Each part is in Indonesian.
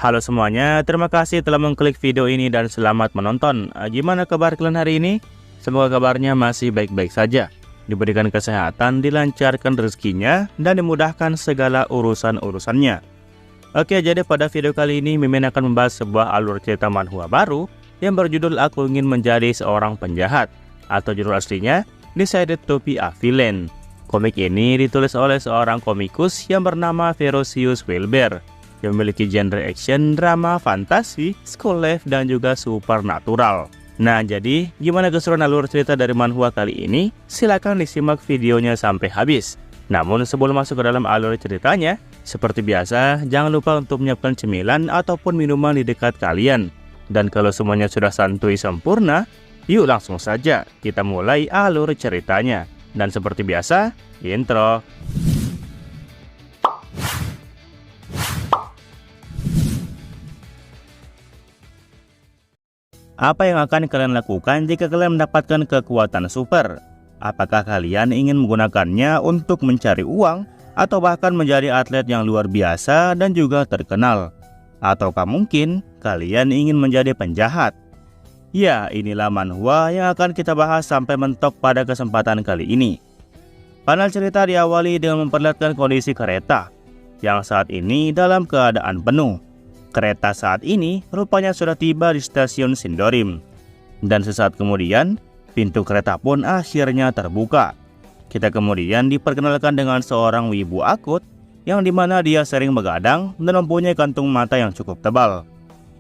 Halo semuanya, terima kasih telah mengklik video ini dan selamat menonton. Gimana kabar kalian hari ini? Semoga kabarnya masih baik-baik saja. Diberikan kesehatan, dilancarkan rezekinya, dan dimudahkan segala urusan-urusannya. Oke, jadi pada video kali ini Mimin akan membahas sebuah alur cerita manhwa baru yang berjudul Aku Ingin Menjadi Seorang Penjahat, atau judul aslinya Decided to be a Villain. Komik ini ditulis oleh seorang komikus yang bernama Ferocious Wilbur, yang memiliki genre action, drama, fantasi, school life, dan juga supernatural. Nah, jadi gimana keseruan alur cerita dari manhwa kali ini? Silahkan disimak videonya sampai habis. Namun sebelum masuk ke dalam alur ceritanya, seperti biasa, jangan lupa untuk menyiapkan cemilan ataupun minuman di dekat kalian. Dan kalau semuanya sudah santuy sempurna, yuk langsung saja kita mulai alur ceritanya. Dan seperti biasa, intro. Apa yang akan kalian lakukan jika kalian mendapatkan kekuatan super? Apakah kalian ingin menggunakannya untuk mencari uang, atau bahkan menjadi atlet yang luar biasa dan juga terkenal? Ataukah mungkin kalian ingin menjadi penjahat? Ya, inilah manhwa yang akan kita bahas sampai mentok pada kesempatan kali ini. Panel cerita diawali dengan memperlihatkan kondisi kereta yang saat ini dalam keadaan penuh. Kereta saat ini rupanya sudah tiba di stasiun Sindorim. Dan sesaat kemudian, pintu kereta pun akhirnya terbuka. Kita kemudian diperkenalkan dengan seorang wibu akut yang dimana dia sering begadang dan mempunyai kantung mata yang cukup tebal.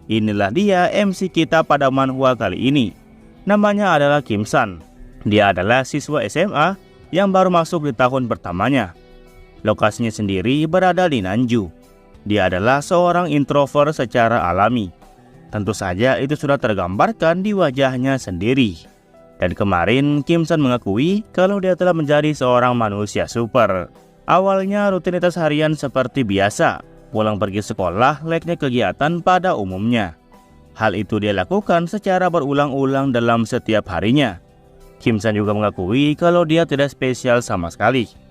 Inilah dia MC kita pada manhwa kali ini. Namanya adalah Kim San. Dia adalah siswa SMA yang baru masuk di tahun pertamanya. Lokasinya sendiri berada di Nanju. Dia adalah seorang introvert secara alami. Tentu saja itu sudah tergambarkan di wajahnya sendiri. Dan kemarin Kim San mengakui kalau dia telah menjadi seorang manusia super. Awalnya rutinitas harian seperti biasa, pulang pergi sekolah layaknya kegiatan pada umumnya. Hal itu dia lakukan secara berulang-ulang dalam setiap harinya. Kim San juga mengakui kalau dia tidak spesial sama sekali.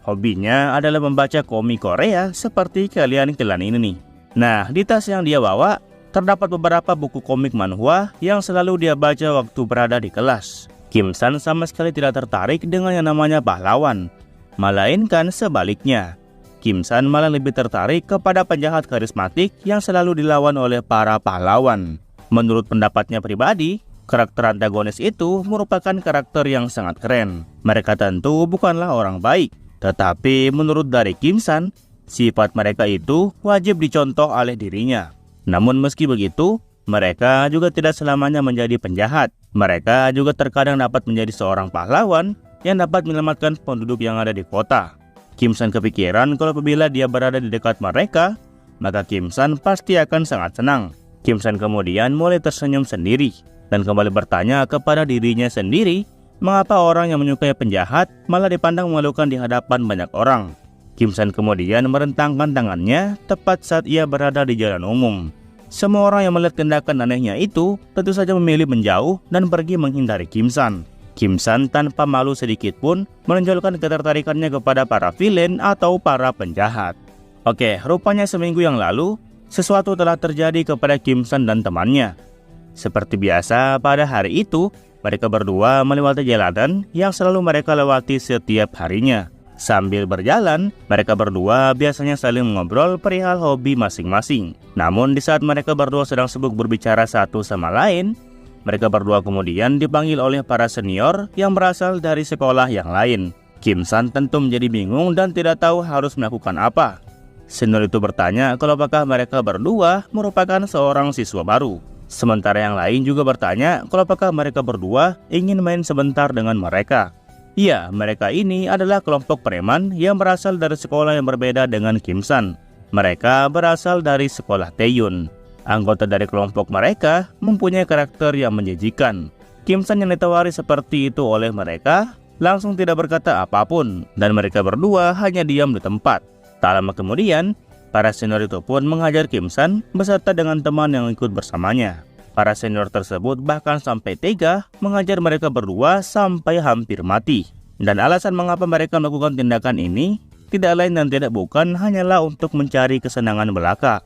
Hobinya adalah membaca komik Korea seperti kalian ini nih. Nah, di tas yang dia bawa terdapat beberapa buku komik manhwa yang selalu dia baca waktu berada di kelas. Kim San sama sekali tidak tertarik dengan yang namanya pahlawan, melainkan sebaliknya. Kim San malah lebih tertarik kepada penjahat karismatik yang selalu dilawan oleh para pahlawan. Menurut pendapatnya pribadi, karakter antagonis itu merupakan karakter yang sangat keren. Mereka tentu bukanlah orang baik, tetapi menurut dari Kim San, sifat mereka itu wajib dicontoh oleh dirinya. Namun meski begitu, mereka juga tidak selamanya menjadi penjahat. Mereka juga terkadang dapat menjadi seorang pahlawan yang dapat menyelamatkan penduduk yang ada di kota. Kim San kepikiran kalau apabila dia berada di dekat mereka, maka Kim San pasti akan sangat senang. Kim San kemudian mulai tersenyum sendiri dan kembali bertanya kepada dirinya sendiri, mengapa orang yang menyukai penjahat malah dipandang memalukan di hadapan banyak orang. Kim San kemudian merentangkan tangannya tepat saat ia berada di jalan umum. Semua orang yang melihat tindakan anehnya itu tentu saja memilih menjauh dan pergi menghindari Kim San. Kim San tanpa malu sedikit pun menonjolkan ketertarikannya kepada para villain atau para penjahat. Oke, rupanya seminggu yang lalu, sesuatu telah terjadi kepada Kim San dan temannya. Seperti biasa, pada hari itu, mereka berdua melewati jalanan yang selalu mereka lewati setiap harinya. Sambil berjalan, mereka berdua biasanya saling mengobrol perihal hobi masing-masing. Namun di saat mereka berdua sedang sibuk berbicara satu sama lain, mereka berdua kemudian dipanggil oleh para senior yang berasal dari sekolah yang lain. Kim San tentu menjadi bingung dan tidak tahu harus melakukan apa. Senior itu bertanya kalau apakah mereka berdua merupakan seorang siswa baru. Sementara yang lain juga bertanya kalau apakah mereka berdua ingin main sebentar dengan mereka. Ya, mereka ini adalah kelompok preman yang berasal dari sekolah yang berbeda dengan Kim San. Mereka berasal dari sekolah Taeyun. Anggota dari kelompok mereka mempunyai karakter yang menjijikan. Kim San yang ditawari seperti itu oleh mereka langsung tidak berkata apapun dan mereka berdua hanya diam di tempat. Tak lama kemudian, para senior itu pun menghajar Kim San beserta dengan teman yang ikut bersamanya. Para senior tersebut bahkan sampai tega menghajar mereka berdua sampai hampir mati. Dan alasan mengapa mereka melakukan tindakan ini tidak lain dan tidak bukan hanyalah untuk mencari kesenangan belaka.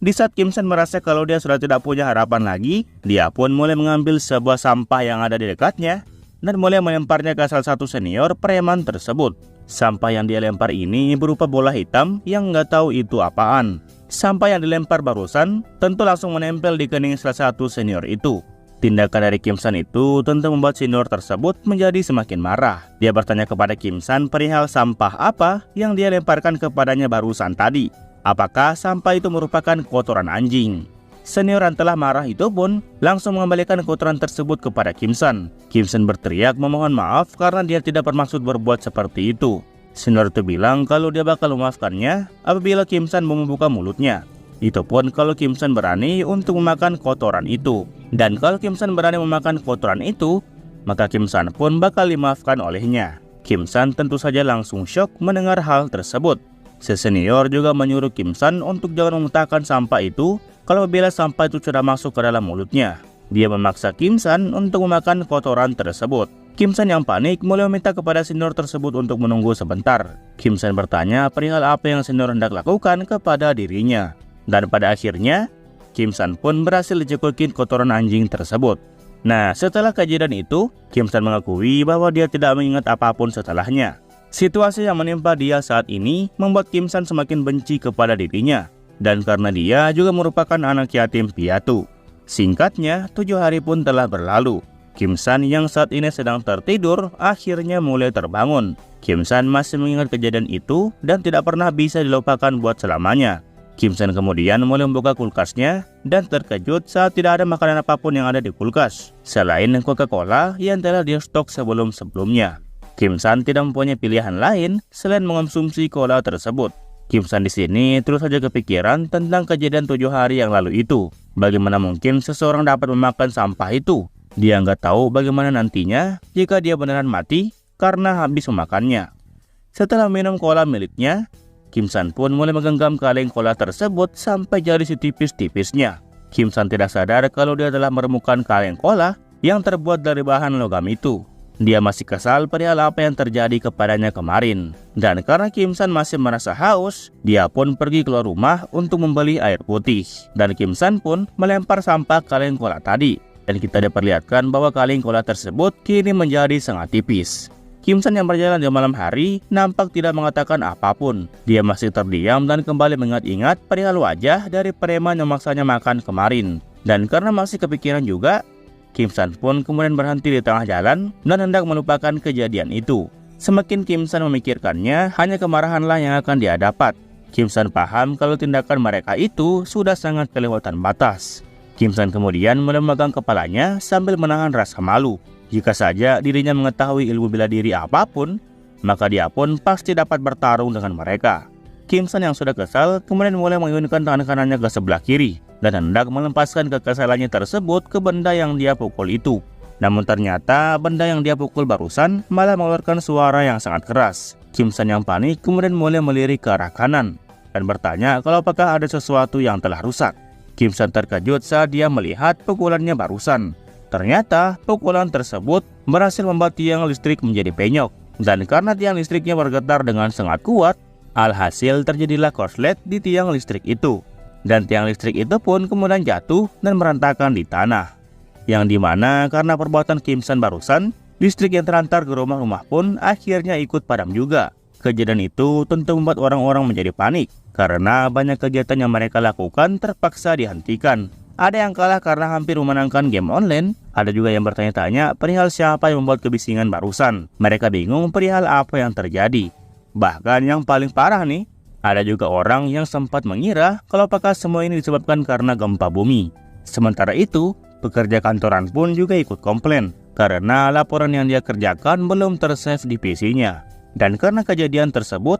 Di saat Kim San merasa kalau dia sudah tidak punya harapan lagi, dia pun mulai mengambil sebuah sampah yang ada di dekatnya dan mulai melemparnya ke salah satu senior preman tersebut. Sampah yang dia lempar ini berupa bola hitam yang nggak tahu itu apaan. Sampah yang dilempar barusan tentu langsung menempel di kening salah satu senior itu. Tindakan dari Kim San itu tentu membuat senior tersebut menjadi semakin marah. Dia bertanya kepada Kim San perihal sampah apa yang dia lemparkan kepadanya barusan tadi. Apakah sampah itu merupakan kotoran anjing? Senior yang telah marah itu pun langsung mengembalikan kotoran tersebut kepada Kim San. Kim San berteriak memohon maaf karena dia tidak bermaksud berbuat seperti itu. Senior itu bilang kalau dia bakal memaafkannya apabila Kim San mau membuka mulutnya. Itu pun kalau Kim San berani untuk memakan kotoran itu. Dan kalau Kim San berani memakan kotoran itu, maka Kim San pun bakal dimaafkan olehnya. Kim San tentu saja langsung syok mendengar hal tersebut. Senior juga menyuruh Kim San untuk jangan memuntahkan sampah itu kalau bila sampah itu sudah masuk ke dalam mulutnya. Dia memaksa Kim San untuk memakan kotoran tersebut. Kim San yang panik mulai meminta kepada senior tersebut untuk menunggu sebentar. Kim San bertanya perihal apa yang senior hendak lakukan kepada dirinya. Dan pada akhirnya, Kim San pun berhasil dicekokin kotoran anjing tersebut. Nah, setelah kejadian itu, Kim San mengakui bahwa dia tidak mengingat apapun setelahnya. Situasi yang menimpa dia saat ini membuat Kim San semakin benci kepada dirinya. Dan karena dia juga merupakan anak yatim piatu. Singkatnya, 7 hari pun telah berlalu. Kim San yang saat ini sedang tertidur akhirnya mulai terbangun. Kim San masih mengingat kejadian itu dan tidak pernah bisa dilupakan buat selamanya. Kim San kemudian mulai membuka kulkasnya dan terkejut saat tidak ada makanan apapun yang ada di kulkas selain Coca-Cola yang telah dia stok sebelum-sebelumnya. Kim San tidak mempunyai pilihan lain selain mengonsumsi cola tersebut. Kim San di sini terus saja kepikiran tentang kejadian 7 hari yang lalu itu. Bagaimana mungkin seseorang dapat memakan sampah itu? Dia nggak tahu bagaimana nantinya jika dia beneran mati karena habis memakannya. Setelah minum cola miliknya, Kim San pun mulai menggenggam kaleng cola tersebut sampai jari setipis-tipisnya. Kim San tidak sadar kalau dia telah menemukan kaleng cola yang terbuat dari bahan logam itu. Dia masih kesal perihal apa yang terjadi kepadanya kemarin. Dan karena Kim San masih merasa haus, dia pun pergi keluar rumah untuk membeli air putih. Dan Kim San pun melempar sampah kaleng cola tadi. Dan kita diperlihatkan bahwa kaleng cola tersebut kini menjadi sangat tipis. Kim San yang berjalan di malam hari nampak tidak mengatakan apapun. Dia masih terdiam dan kembali mengingat-ingat perihal wajah dari preman yang maksanya makan kemarin. Dan karena masih kepikiran juga, Kim San pun kemudian berhenti di tengah jalan dan hendak melupakan kejadian itu. Semakin Kim San memikirkannya, hanya kemarahanlah yang akan dia dapat. Kim San paham kalau tindakan mereka itu sudah sangat kelewatan batas. Kim San kemudian mulai memegang kepalanya sambil menahan rasa malu. Jika saja dirinya mengetahui ilmu bela diri apapun, maka dia pun pasti dapat bertarung dengan mereka. Kim San yang sudah kesal kemudian mulai mengayunkan tangan kanannya ke sebelah kiri dan hendak melepaskan kekesalannya tersebut ke benda yang dia pukul itu. Namun ternyata benda yang dia pukul barusan malah mengeluarkan suara yang sangat keras. Kim San yang panik kemudian mulai melirik ke arah kanan dan bertanya kalau apakah ada sesuatu yang telah rusak. Kim San terkejut saat dia melihat pukulannya barusan. Ternyata pukulan tersebut berhasil membuat tiang listrik menjadi penyok. Dan karena tiang listriknya bergetar dengan sangat kuat, alhasil terjadilah korslet di tiang listrik itu. Dan tiang listrik itu pun kemudian jatuh dan berantakan di tanah. Yang dimana karena perbuatan Kim San barusan, listrik yang terantar ke rumah-rumah pun akhirnya ikut padam juga. Kejadian itu tentu membuat orang-orang menjadi panik karena banyak kegiatan yang mereka lakukan terpaksa dihentikan. Ada yang kalah karena hampir memenangkan game online. Ada juga yang bertanya-tanya perihal siapa yang membuat kebisingan barusan. Mereka bingung perihal apa yang terjadi. Bahkan yang paling parah nih, ada juga orang yang sempat mengira kalau apakah semua ini disebabkan karena gempa bumi. Sementara itu, pekerja kantoran pun juga ikut komplain karena laporan yang dia kerjakan belum tersave di PC-nya. Dan karena kejadian tersebut,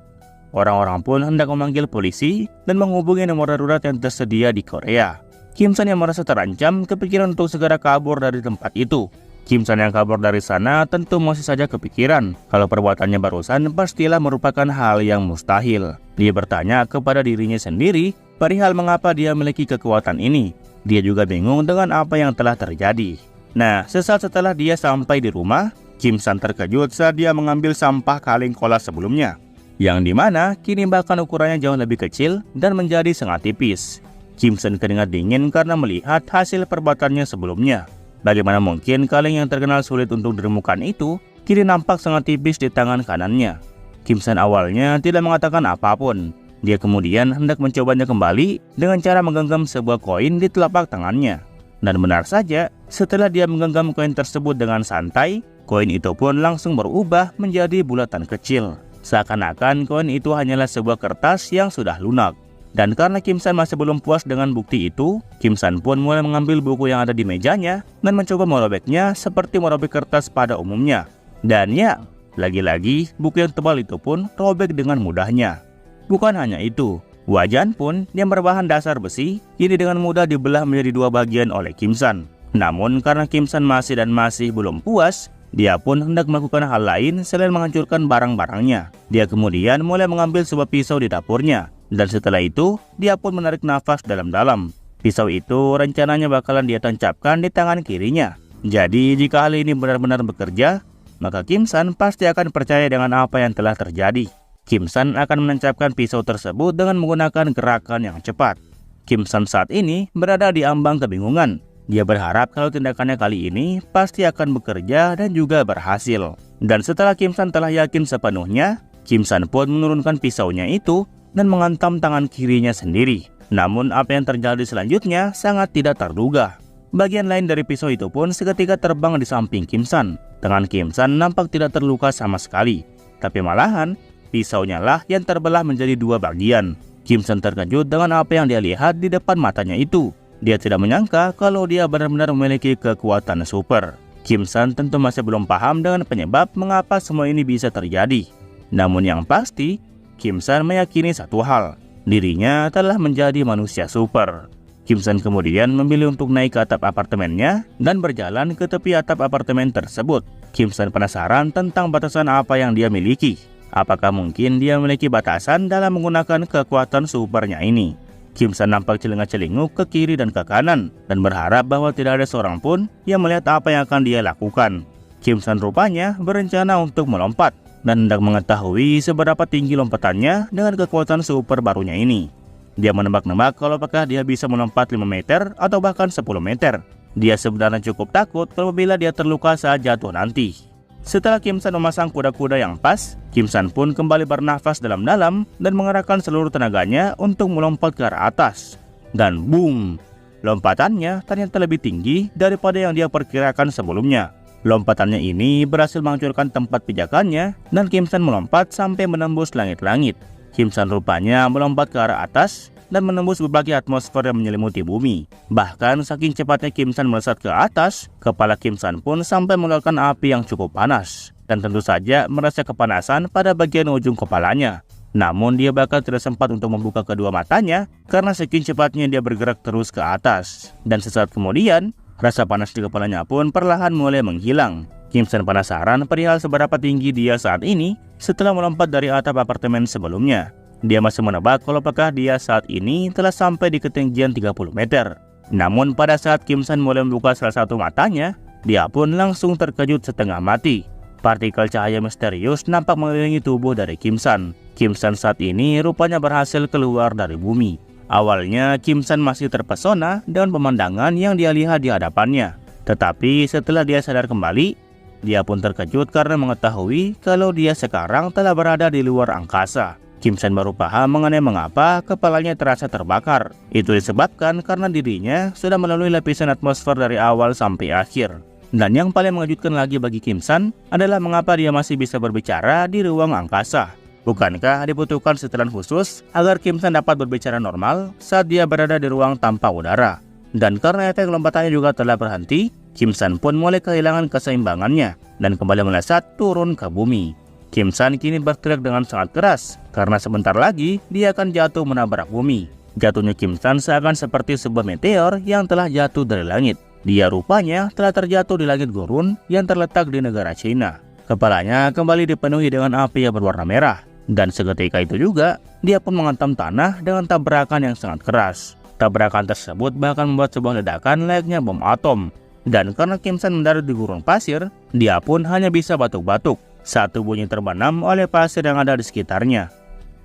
orang-orang pun hendak memanggil polisi dan menghubungi nomor darurat yang tersedia di Korea. Kim San yang merasa terancam kepikiran untuk segera kabur dari tempat itu. Kim San yang kabur dari sana tentu masih saja kepikiran kalau perbuatannya barusan pastilah merupakan hal yang mustahil. Dia bertanya kepada dirinya sendiri perihal mengapa dia memiliki kekuatan ini. Dia juga bingung dengan apa yang telah terjadi. Nah, sesaat setelah dia sampai di rumah, Kim San terkejut saat dia mengambil sampah kaleng cola sebelumnya, yang dimana kini bahkan ukurannya jauh lebih kecil dan menjadi sangat tipis. Kim Sun keringat dingin karena melihat hasil perbuatannya sebelumnya. Bagaimana mungkin kaleng yang terkenal sulit untuk diremukkan itu kini nampak sangat tipis di tangan kanannya. Kim Sun awalnya tidak mengatakan apapun. Dia kemudian hendak mencobanya kembali dengan cara menggenggam sebuah koin di telapak tangannya. Dan benar saja, setelah dia menggenggam koin tersebut dengan santai, koin itu pun langsung berubah menjadi bulatan kecil. Seakan-akan koin itu hanyalah sebuah kertas yang sudah lunak. Dan karena Kim Sun masih belum puas dengan bukti itu, Kim Sun pun mulai mengambil buku yang ada di mejanya dan mencoba merobeknya seperti merobek kertas pada umumnya. Dan ya, lagi-lagi buku yang tebal itu pun robek dengan mudahnya. Bukan hanya itu, wajan pun yang berbahan dasar besi kini dengan mudah dibelah menjadi dua bagian oleh Kim Sun. Namun karena Kim Sun masih belum puas, dia pun hendak melakukan hal lain selain menghancurkan barang-barangnya. Dia kemudian mulai mengambil sebuah pisau di dapurnya. Dan setelah itu, dia pun menarik nafas dalam-dalam. Pisau itu rencananya bakalan dia tancapkan di tangan kirinya. Jadi jika hal ini benar-benar bekerja, maka Kim Sun pasti akan percaya dengan apa yang telah terjadi. Kim Sun akan menancapkan pisau tersebut dengan menggunakan gerakan yang cepat. Kim Sun saat ini berada di ambang kebingungan. Dia berharap kalau tindakannya kali ini pasti akan bekerja dan juga berhasil. Dan setelah Kim Sun telah yakin sepenuhnya, Kim Sun pun menurunkan pisaunya itu dan menghantam tangan kirinya sendiri. Namun apa yang terjadi selanjutnya sangat tidak terduga. Bagian lain dari pisau itu pun seketika terbang di samping Kim Sun. Tangan Kim Sun nampak tidak terluka sama sekali. Tapi malahan, pisaunya lah yang terbelah menjadi dua bagian. Kim Sun terkejut dengan apa yang dia lihat di depan matanya itu. Dia tidak menyangka kalau dia benar-benar memiliki kekuatan super. Kim Sun tentu masih belum paham dengan penyebab mengapa semua ini bisa terjadi. Namun yang pasti, Kim Sun meyakini satu hal, dirinya telah menjadi manusia super. Kim Sun kemudian memilih untuk naik ke atap apartemennya dan berjalan ke tepi atap apartemen tersebut. Kim Sun penasaran tentang batasan apa yang dia miliki. Apakah mungkin dia memiliki batasan dalam menggunakan kekuatan supernya ini? Kim Sun nampak celingak-celinguk ke kiri dan ke kanan dan berharap bahwa tidak ada seorang pun yang melihat apa yang akan dia lakukan. Kim Sun rupanya berencana untuk melompat dan hendak mengetahui seberapa tinggi lompatannya dengan kekuatan super barunya ini. Dia menebak-nebak kalau apakah dia bisa melompat 5 meter atau bahkan 10 meter. Dia sebenarnya cukup takut apabila dia terluka saat jatuh nanti. Setelah Kim Sun memasang kuda-kuda yang pas, Kim Sun pun kembali bernafas dalam-dalam dan mengerahkan seluruh tenaganya untuk melompat ke arah atas. Dan boom! Lompatannya ternyata lebih tinggi daripada yang dia perkirakan sebelumnya. Lompatannya ini berhasil menghancurkan tempat pijakannya dan Kim Sun melompat sampai menembus langit-langit. Kim Sun rupanya melompat ke arah atas dan menembus berbagai atmosfer yang menyelimuti bumi. Bahkan saking cepatnya Kim Sun melesat ke atas, kepala Kim Sun pun sampai mengeluarkan api yang cukup panas. Dan tentu saja merasa kepanasan pada bagian ujung kepalanya. Namun dia bahkan tidak sempat untuk membuka kedua matanya karena saking cepatnya dia bergerak terus ke atas. Dan sesaat kemudian, rasa panas di kepalanya pun perlahan mulai menghilang. Kim Sun penasaran perihal seberapa tinggi dia saat ini setelah melompat dari atap apartemen sebelumnya. Dia masih menebak kalau apakah dia saat ini telah sampai di ketinggian 30 meter. Namun pada saat Kim Sun mulai membuka salah satu matanya, dia pun langsung terkejut setengah mati. Partikel cahaya misterius nampak mengelilingi tubuh dari Kim Sun. Kim Sun saat ini rupanya berhasil keluar dari bumi. Awalnya Kim Sun masih terpesona dengan pemandangan yang dia lihat di hadapannya. Tetapi setelah dia sadar kembali, dia pun terkejut karena mengetahui kalau dia sekarang telah berada di luar angkasa. Kim Sun baru paham mengenai mengapa kepalanya terasa terbakar. Itu disebabkan karena dirinya sudah melalui lapisan atmosfer dari awal sampai akhir. Dan yang paling mengejutkan lagi bagi Kim Sun adalah mengapa dia masih bisa berbicara di ruang angkasa. Bukankah dibutuhkan setelan khusus agar Kim Sun dapat berbicara normal saat dia berada di ruang tanpa udara? Dan karena efek lompatannya juga telah berhenti, Kim Sun pun mulai kehilangan keseimbangannya dan kembali melesat turun ke bumi. Kim Sun kini berteriak dengan sangat keras karena sebentar lagi dia akan jatuh menabrak bumi. Jatuhnya Kim Sun seakan seperti sebuah meteor yang telah jatuh dari langit. Dia rupanya telah terjatuh di langit gurun yang terletak di negara China. Kepalanya kembali dipenuhi dengan api yang berwarna merah. Dan seketika itu juga, dia pun menghantam tanah dengan tabrakan yang sangat keras. Tabrakan tersebut bahkan membuat sebuah ledakan layaknya bom atom. Dan karena Kim Sun mendarat di gurun pasir, dia pun hanya bisa batuk-batuk saat tubuhnya terbenam oleh pasir yang ada di sekitarnya.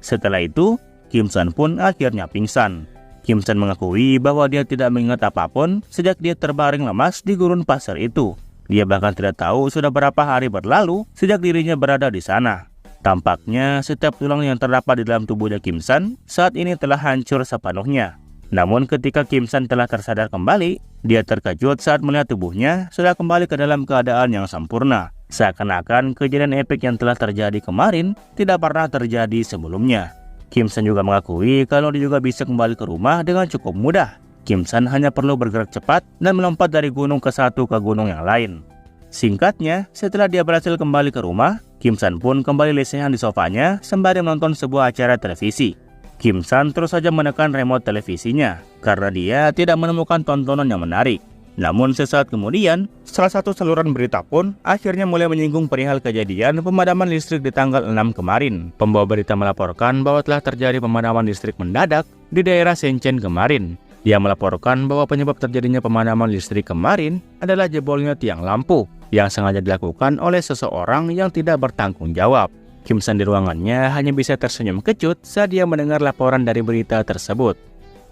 Setelah itu, Kim Sun pun akhirnya pingsan. Kim San mengakui bahwa dia tidak mengingat apapun sejak dia terbaring lemas di gurun pasir itu. Dia bahkan tidak tahu sudah berapa hari berlalu sejak dirinya berada di sana. Tampaknya setiap tulang yang terdapat di dalam tubuhnya Kim San saat ini telah hancur sepenuhnya. Namun ketika Kim San telah tersadar kembali, dia terkejut saat melihat tubuhnya sudah kembali ke dalam keadaan yang sempurna. Seakan-akan kejadian epik yang telah terjadi kemarin tidak pernah terjadi sebelumnya. Kim San juga mengakui kalau dia juga bisa kembali ke rumah dengan cukup mudah. Kim San hanya perlu bergerak cepat dan melompat dari gunung ke gunung yang lain. Singkatnya, setelah dia berhasil kembali ke rumah, Kim San pun kembali lesehan di sofanya sembari menonton sebuah acara televisi. Kim San terus saja menekan remote televisinya karena dia tidak menemukan tontonan yang menarik. Namun sesaat kemudian, salah satu saluran berita pun akhirnya mulai menyinggung perihal kejadian pemadaman listrik di tanggal 6 kemarin. Pembawa berita melaporkan bahwa telah terjadi pemadaman listrik mendadak di daerah Shenzhen kemarin. Dia melaporkan bahwa penyebab terjadinya pemadaman listrik kemarin adalah jebolnya tiang lampu yang sengaja dilakukan oleh seseorang yang tidak bertanggung jawab. Kim San di ruangannya hanya bisa tersenyum kecut saat dia mendengar laporan dari berita tersebut.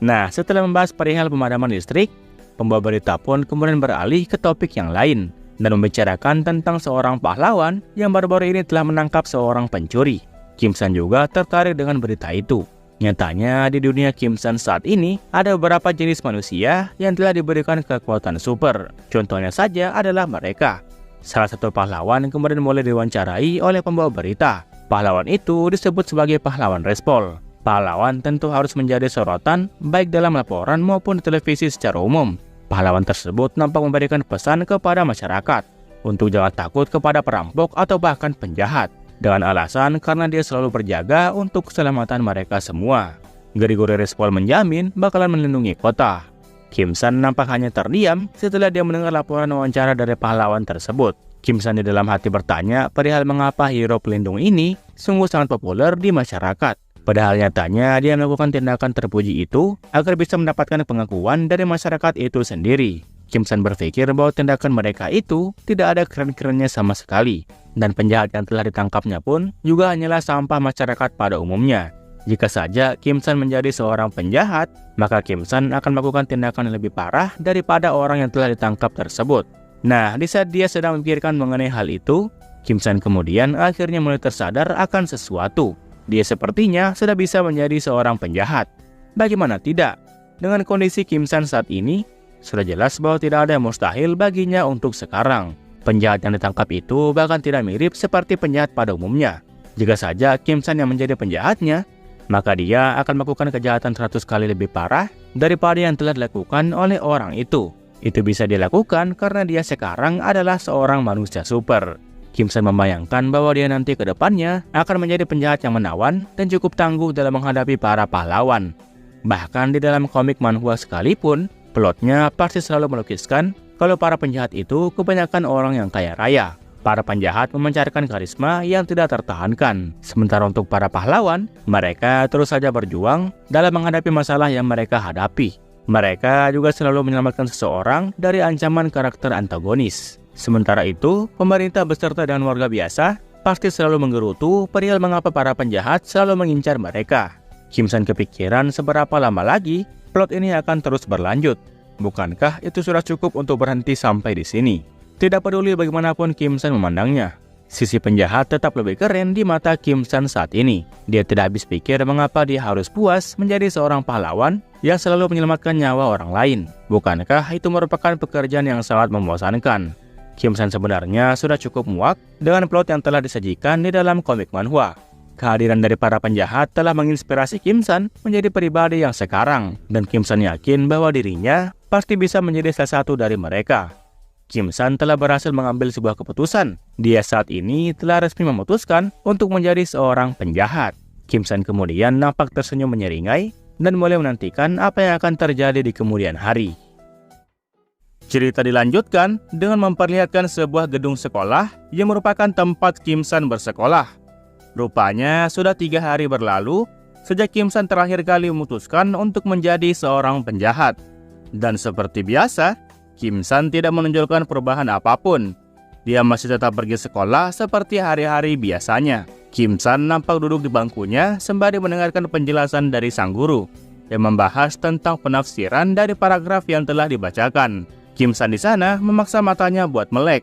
Nah, setelah membahas perihal pemadaman listrik, pembawa berita pun kemudian beralih ke topik yang lain dan membicarakan tentang seorang pahlawan yang baru-baru ini telah menangkap seorang pencuri. Kim San juga tertarik dengan berita itu. Nyatanya di dunia Kim San saat ini ada beberapa jenis manusia yang telah diberikan kekuatan super. Contohnya saja adalah mereka. Salah satu pahlawan kemudian mulai diwawancarai oleh pembawa berita. Pahlawan itu disebut sebagai pahlawan Respol. Pahlawan tentu harus menjadi sorotan baik dalam laporan maupun di televisi secara umum. Pahlawan tersebut nampak memberikan pesan kepada masyarakat untuk jangan takut kepada perampok atau bahkan penjahat, dengan alasan karena dia selalu berjaga untuk keselamatan mereka semua. Grigori Respol menjamin bakalan melindungi kota. Kim San nampak hanya terdiam setelah dia mendengar laporan wawancara dari pahlawan tersebut. Kim San di dalam hati bertanya perihal mengapa hero pelindung ini sungguh sangat populer di masyarakat. Padahal nyatanya dia melakukan tindakan terpuji itu agar bisa mendapatkan pengakuan dari masyarakat itu sendiri. Kim San berpikir bahwa tindakan mereka itu tidak ada keren-kerennya sama sekali. Dan penjahat yang telah ditangkapnya pun juga hanyalah sampah masyarakat pada umumnya. Jika saja Kim San menjadi seorang penjahat, maka Kim San akan melakukan tindakan yang lebih parah daripada orang yang telah ditangkap tersebut. Nah, di saat dia sedang memikirkan mengenai hal itu, Kim San kemudian akhirnya mulai tersadar akan sesuatu. Dia sepertinya sudah bisa menjadi seorang penjahat. Bagaimana tidak? Dengan kondisi Kim San saat ini, sudah jelas bahwa tidak ada yang mustahil baginya untuk sekarang. Penjahat yang ditangkap itu bahkan tidak mirip seperti penjahat pada umumnya. Jika saja Kim San yang menjadi penjahatnya, maka dia akan melakukan kejahatan 100 kali lebih parah daripada yang telah dilakukan oleh orang itu. Itu bisa dilakukan karena dia sekarang adalah seorang manusia super. Kim San membayangkan bahwa dia nanti ke depannya akan menjadi penjahat yang menawan dan cukup tangguh dalam menghadapi para pahlawan. Bahkan di dalam komik manhwa sekalipun, plotnya pasti selalu melukiskan kalau para penjahat itu kebanyakan orang yang kaya raya. Para penjahat memancarkan karisma yang tidak tertahankan. Sementara untuk para pahlawan, mereka terus saja berjuang dalam menghadapi masalah yang mereka hadapi. Mereka juga selalu menyelamatkan seseorang dari ancaman karakter antagonis. Sementara itu, pemerintah beserta dengan warga biasa pasti selalu menggerutu perihal mengapa para penjahat selalu mengincar mereka. Kim San kepikiran seberapa lama lagi plot ini akan terus berlanjut. Bukankah itu sudah cukup untuk berhenti sampai di sini? Tidak peduli bagaimanapun Kim San memandangnya, sisi penjahat tetap lebih keren di mata Kim San saat ini. Dia tidak habis pikir mengapa dia harus puas menjadi seorang pahlawan yang selalu menyelamatkan nyawa orang lain. Bukankah itu merupakan pekerjaan yang sangat membosankan? Kim San sebenarnya sudah cukup muak dengan plot yang telah disajikan di dalam komik manhwa. Kehadiran dari para penjahat telah menginspirasi Kim San menjadi pribadi yang sekarang, dan Kim San yakin bahwa dirinya pasti bisa menjadi salah satu dari mereka. Kim San telah berhasil mengambil sebuah keputusan. Dia saat ini telah resmi memutuskan untuk menjadi seorang penjahat. Kim San kemudian nampak tersenyum menyeringai dan mulai menantikan apa yang akan terjadi di kemudian hari. Cerita dilanjutkan dengan memperlihatkan sebuah gedung sekolah yang merupakan tempat Kim San bersekolah. Rupanya sudah 3 hari berlalu sejak Kim San terakhir kali memutuskan untuk menjadi seorang penjahat. Dan seperti biasa, Kim San tidak menunjukkan perubahan apapun. Dia masih tetap pergi sekolah seperti hari-hari biasanya. Kim San nampak duduk di bangkunya sembari mendengarkan penjelasan dari sang guru. yang membahas tentang penafsiran dari paragraf yang telah dibacakan. Kim San di sana memaksa matanya buat melek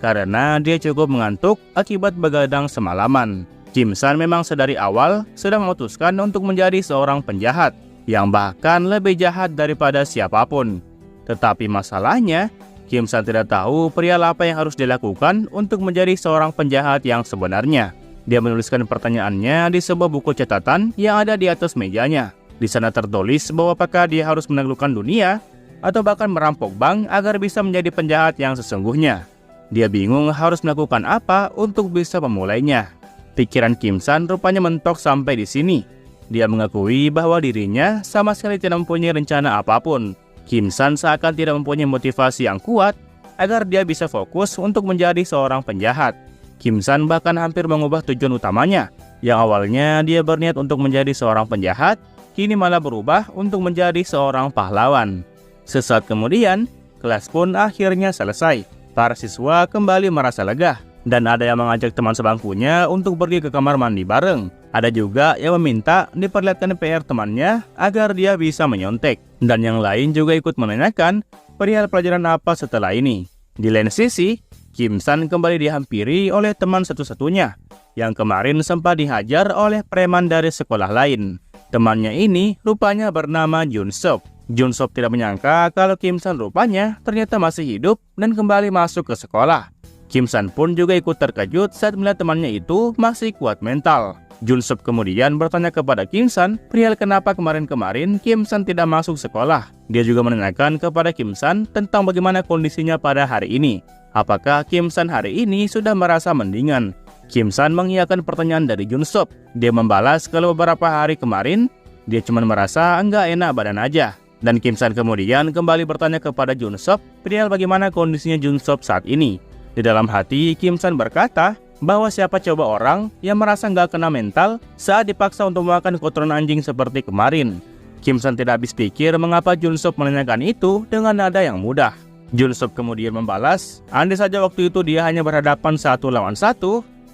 karena dia cukup mengantuk akibat begadang semalaman. Kim San memang sedari awal sudah memutuskan untuk menjadi seorang penjahat yang bahkan lebih jahat daripada siapapun. Tetapi masalahnya, Kim San tidak tahu perihal apa yang harus dilakukan untuk menjadi seorang penjahat yang sebenarnya. Dia menuliskan pertanyaannya di sebuah buku catatan yang ada di atas mejanya. Di sana tertulis bahwa apakah dia harus menaklukkan dunia atau bahkan merampok bank agar bisa menjadi penjahat yang sesungguhnya. Dia bingung harus melakukan apa untuk bisa memulainya. Pikiran Kim San rupanya mentok sampai di sini. Dia mengakui bahwa dirinya sama sekali tidak mempunyai rencana apapun. Kim San seakan tidak mempunyai motivasi yang kuat agar dia bisa fokus untuk menjadi seorang penjahat. Kim San bahkan hampir mengubah tujuan utamanya. Yang awalnya dia berniat untuk menjadi seorang penjahat, kini malah berubah untuk menjadi seorang pahlawan. Sesaat kemudian, kelas pun akhirnya selesai. Para siswa kembali merasa lega. Dan ada yang mengajak teman sebangkunya untuk pergi ke kamar mandi bareng. Ada juga yang meminta diperlihatkan PR temannya agar dia bisa menyontek. Dan yang lain juga ikut menanyakan perihal pelajaran apa setelah ini. Di lain sisi, Kim San kembali dihampiri oleh teman satu-satunya yang kemarin sempat dihajar oleh preman dari sekolah lain. Temannya ini rupanya bernama Jun Sop. Jun Sop tidak menyangka kalau Kim San rupanya ternyata masih hidup dan kembali masuk ke sekolah. Kim San pun juga ikut terkejut saat melihat temannya itu masih kuat mental. Jun Sop kemudian bertanya kepada Kim San perihal kenapa kemarin-kemarin Kim San tidak masuk sekolah. Dia juga menanyakan kepada Kim San tentang bagaimana kondisinya pada hari ini. Apakah Kim San hari ini sudah merasa mendingan? Kim San mengiyakan pertanyaan dari Jun Sop. Dia membalas kalau beberapa hari kemarin dia cuma merasa enggak enak badan aja. Dan Kim San kemudian kembali bertanya kepada Jun Sop perihal bagaimana kondisinya Jun Sop saat ini. Di dalam hati, Kim San berkata bahwa siapa coba orang yang merasa nggak kena mental saat dipaksa untuk makan kotoran anjing seperti kemarin. Kim San tidak habis pikir mengapa Jun Sop menanyakan itu dengan nada yang mudah. Jun Sop kemudian membalas, andai saja waktu itu dia hanya berhadapan 1 lawan 1,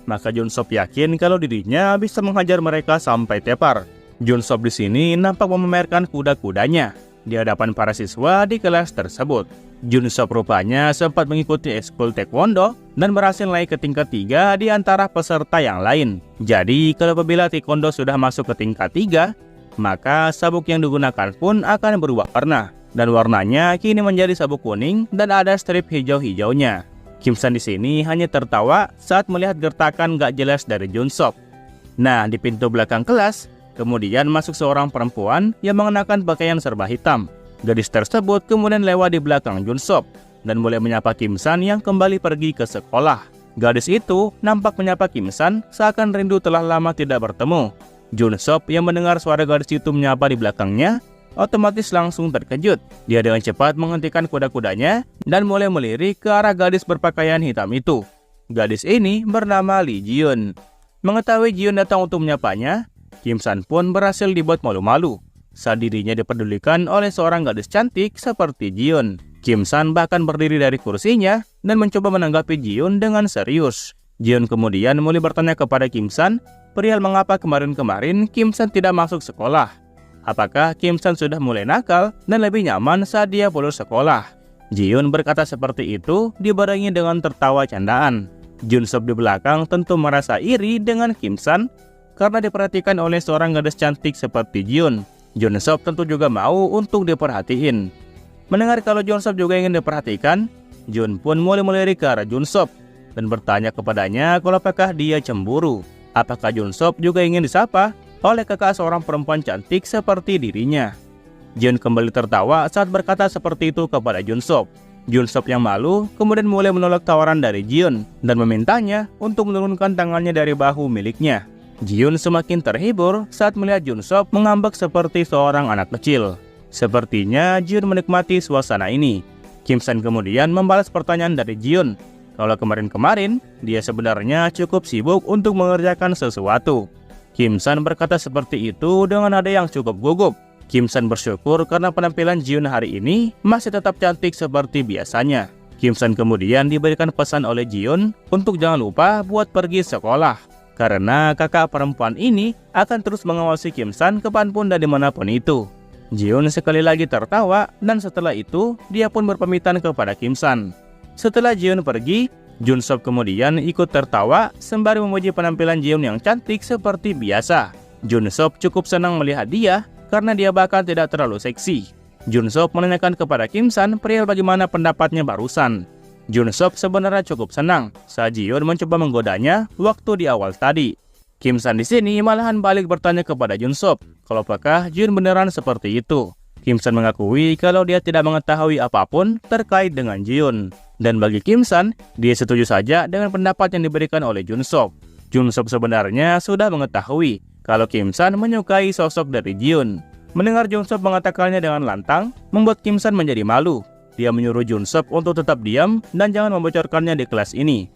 maka Jun Sop yakin kalau dirinya bisa menghajar mereka sampai tepar. Jun Sop di sini nampak memamerkan kuda-kudanya di hadapan para siswa di kelas tersebut. Jun Sop rupanya sempat mengikuti ekskul taekwondo dan berhasil naik ke tingkat 3 di antara peserta yang lain. Jadi kalau apabila taekwondo sudah masuk ke tingkat 3, maka sabuk yang digunakan pun akan berubah warna. Dan warnanya kini menjadi sabuk kuning dan ada strip hijau-hijaunya. Kim San di sini hanya tertawa saat melihat gertakan gak jelas dari Jun Sop. Nah, di pintu belakang kelas, kemudian masuk seorang perempuan yang mengenakan pakaian serba hitam. Gadis tersebut kemudian lewat di belakang Jun Sop dan mulai menyapa Kim San yang kembali pergi ke sekolah. Gadis itu nampak menyapa Kim San seakan rindu telah lama tidak bertemu. Jun Sop yang mendengar suara gadis itu menyapa di belakangnya, otomatis langsung terkejut. Dia dengan cepat menghentikan kuda-kudanya dan mulai melirik ke arah gadis berpakaian hitam itu. Gadis ini bernama Lee Jiun. Mengetahui Jiun datang untuk menyapanya, Kim San pun berhasil dibuat malu-malu saat dirinya dipedulikan oleh seorang gadis cantik seperti Jiun. Kim San bahkan berdiri dari kursinya dan mencoba menanggapi Jiun dengan serius. Jiun kemudian mulai bertanya kepada Kim San perihal mengapa kemarin-kemarin Kim San tidak masuk sekolah. Apakah Kim San sudah mulai nakal dan lebih nyaman saat dia bolos sekolah? Jiun berkata seperti itu dibarengi dengan tertawa candaan. Jun Sop di belakang tentu merasa iri dengan Kim San karena diperhatikan oleh seorang gadis cantik seperti Jiun. Jun Sop tentu juga mau untuk diperhatiin. Mendengar kalau Jun Sop juga ingin diperhatikan, Jun pun mulai melirik ke arah Jun Sop dan bertanya kepadanya kalau apakah dia cemburu. Apakah Jun Sop juga ingin disapa oleh kakak seorang perempuan cantik seperti dirinya. Jiun kembali tertawa saat berkata seperti itu kepada Jun Sop. Jun Sop yang malu kemudian mulai menolak tawaran dari Jiun dan memintanya untuk menurunkan tangannya dari bahu miliknya. Jiun semakin terhibur saat melihat Jun Sop mengambek seperti seorang anak kecil. Sepertinya Jiun menikmati suasana ini. Kim San kemudian membalas pertanyaan dari Jiun kalau kemarin-kemarin dia sebenarnya cukup sibuk untuk mengerjakan sesuatu. Kim San berkata seperti itu dengan nada yang cukup gugup. Kim San bersyukur karena penampilan Jiun hari ini masih tetap cantik seperti biasanya. Kim San kemudian diberikan pesan oleh Jiun untuk jangan lupa buat pergi sekolah. Karena kakak perempuan ini akan terus mengawasi Kim San kapanpun dan dimanapun itu. Jiun sekali lagi tertawa dan setelah itu dia pun berpamitan kepada Kim San. Setelah Jiun pergi, Jun Sop kemudian ikut tertawa sembari memuji penampilan Jiun yang cantik seperti biasa. Jun Sop cukup senang melihat dia karena dia bahkan tidak terlalu seksi. Jun Sop menanyakan kepada Kim San perihal bagaimana pendapatnya barusan. Jun Sop sebenarnya cukup senang saat Jiun mencoba menggodanya waktu di awal tadi. Kim San di sini malahan balik bertanya kepada Jun Sop, kalau apakah Jiun beneran seperti itu. Kim San mengakui kalau dia tidak mengetahui apapun terkait dengan Jiun. Dan bagi Kim San, dia setuju saja dengan pendapat yang diberikan oleh Jun Sop. Jun Sop sebenarnya sudah mengetahui kalau Kim San menyukai sosok dari Jiun. Mendengar Jun Sop mengatakannya dengan lantang, membuat Kim San menjadi malu. Dia menyuruh Jun Sop untuk tetap diam dan jangan membocorkannya di kelas ini.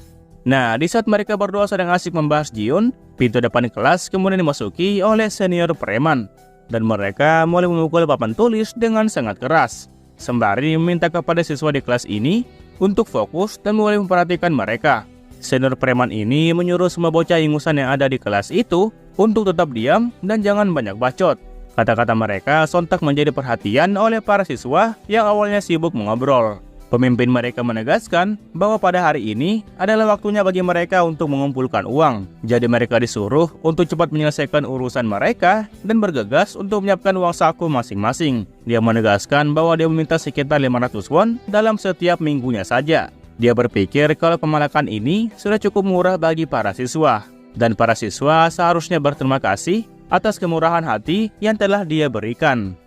Nah, di saat mereka berdua sedang asik membahas Jiun, pintu depan kelas kemudian dimasuki oleh senior preman. Dan mereka mulai memukul papan tulis dengan sangat keras, sembari meminta kepada siswa di kelas ini untuk fokus dan mulai memperhatikan mereka. Senior preman ini menyuruh semua bocah ingusan yang ada di kelas itu untuk tetap diam dan jangan banyak bacot. Kata-kata mereka sontak menjadi perhatian oleh para siswa yang awalnya sibuk mengobrol. Pemimpin mereka menegaskan bahwa pada hari ini adalah waktunya bagi mereka untuk mengumpulkan uang. Jadi mereka disuruh untuk cepat menyelesaikan urusan mereka dan bergegas untuk menyiapkan uang saku masing-masing. Dia menegaskan bahwa dia meminta sekitar 500 won dalam setiap minggunya saja. Dia berpikir kalau pemalakan ini sudah cukup murah bagi para siswa. Dan para siswa seharusnya berterima kasih atas kemurahan hati yang telah dia berikan.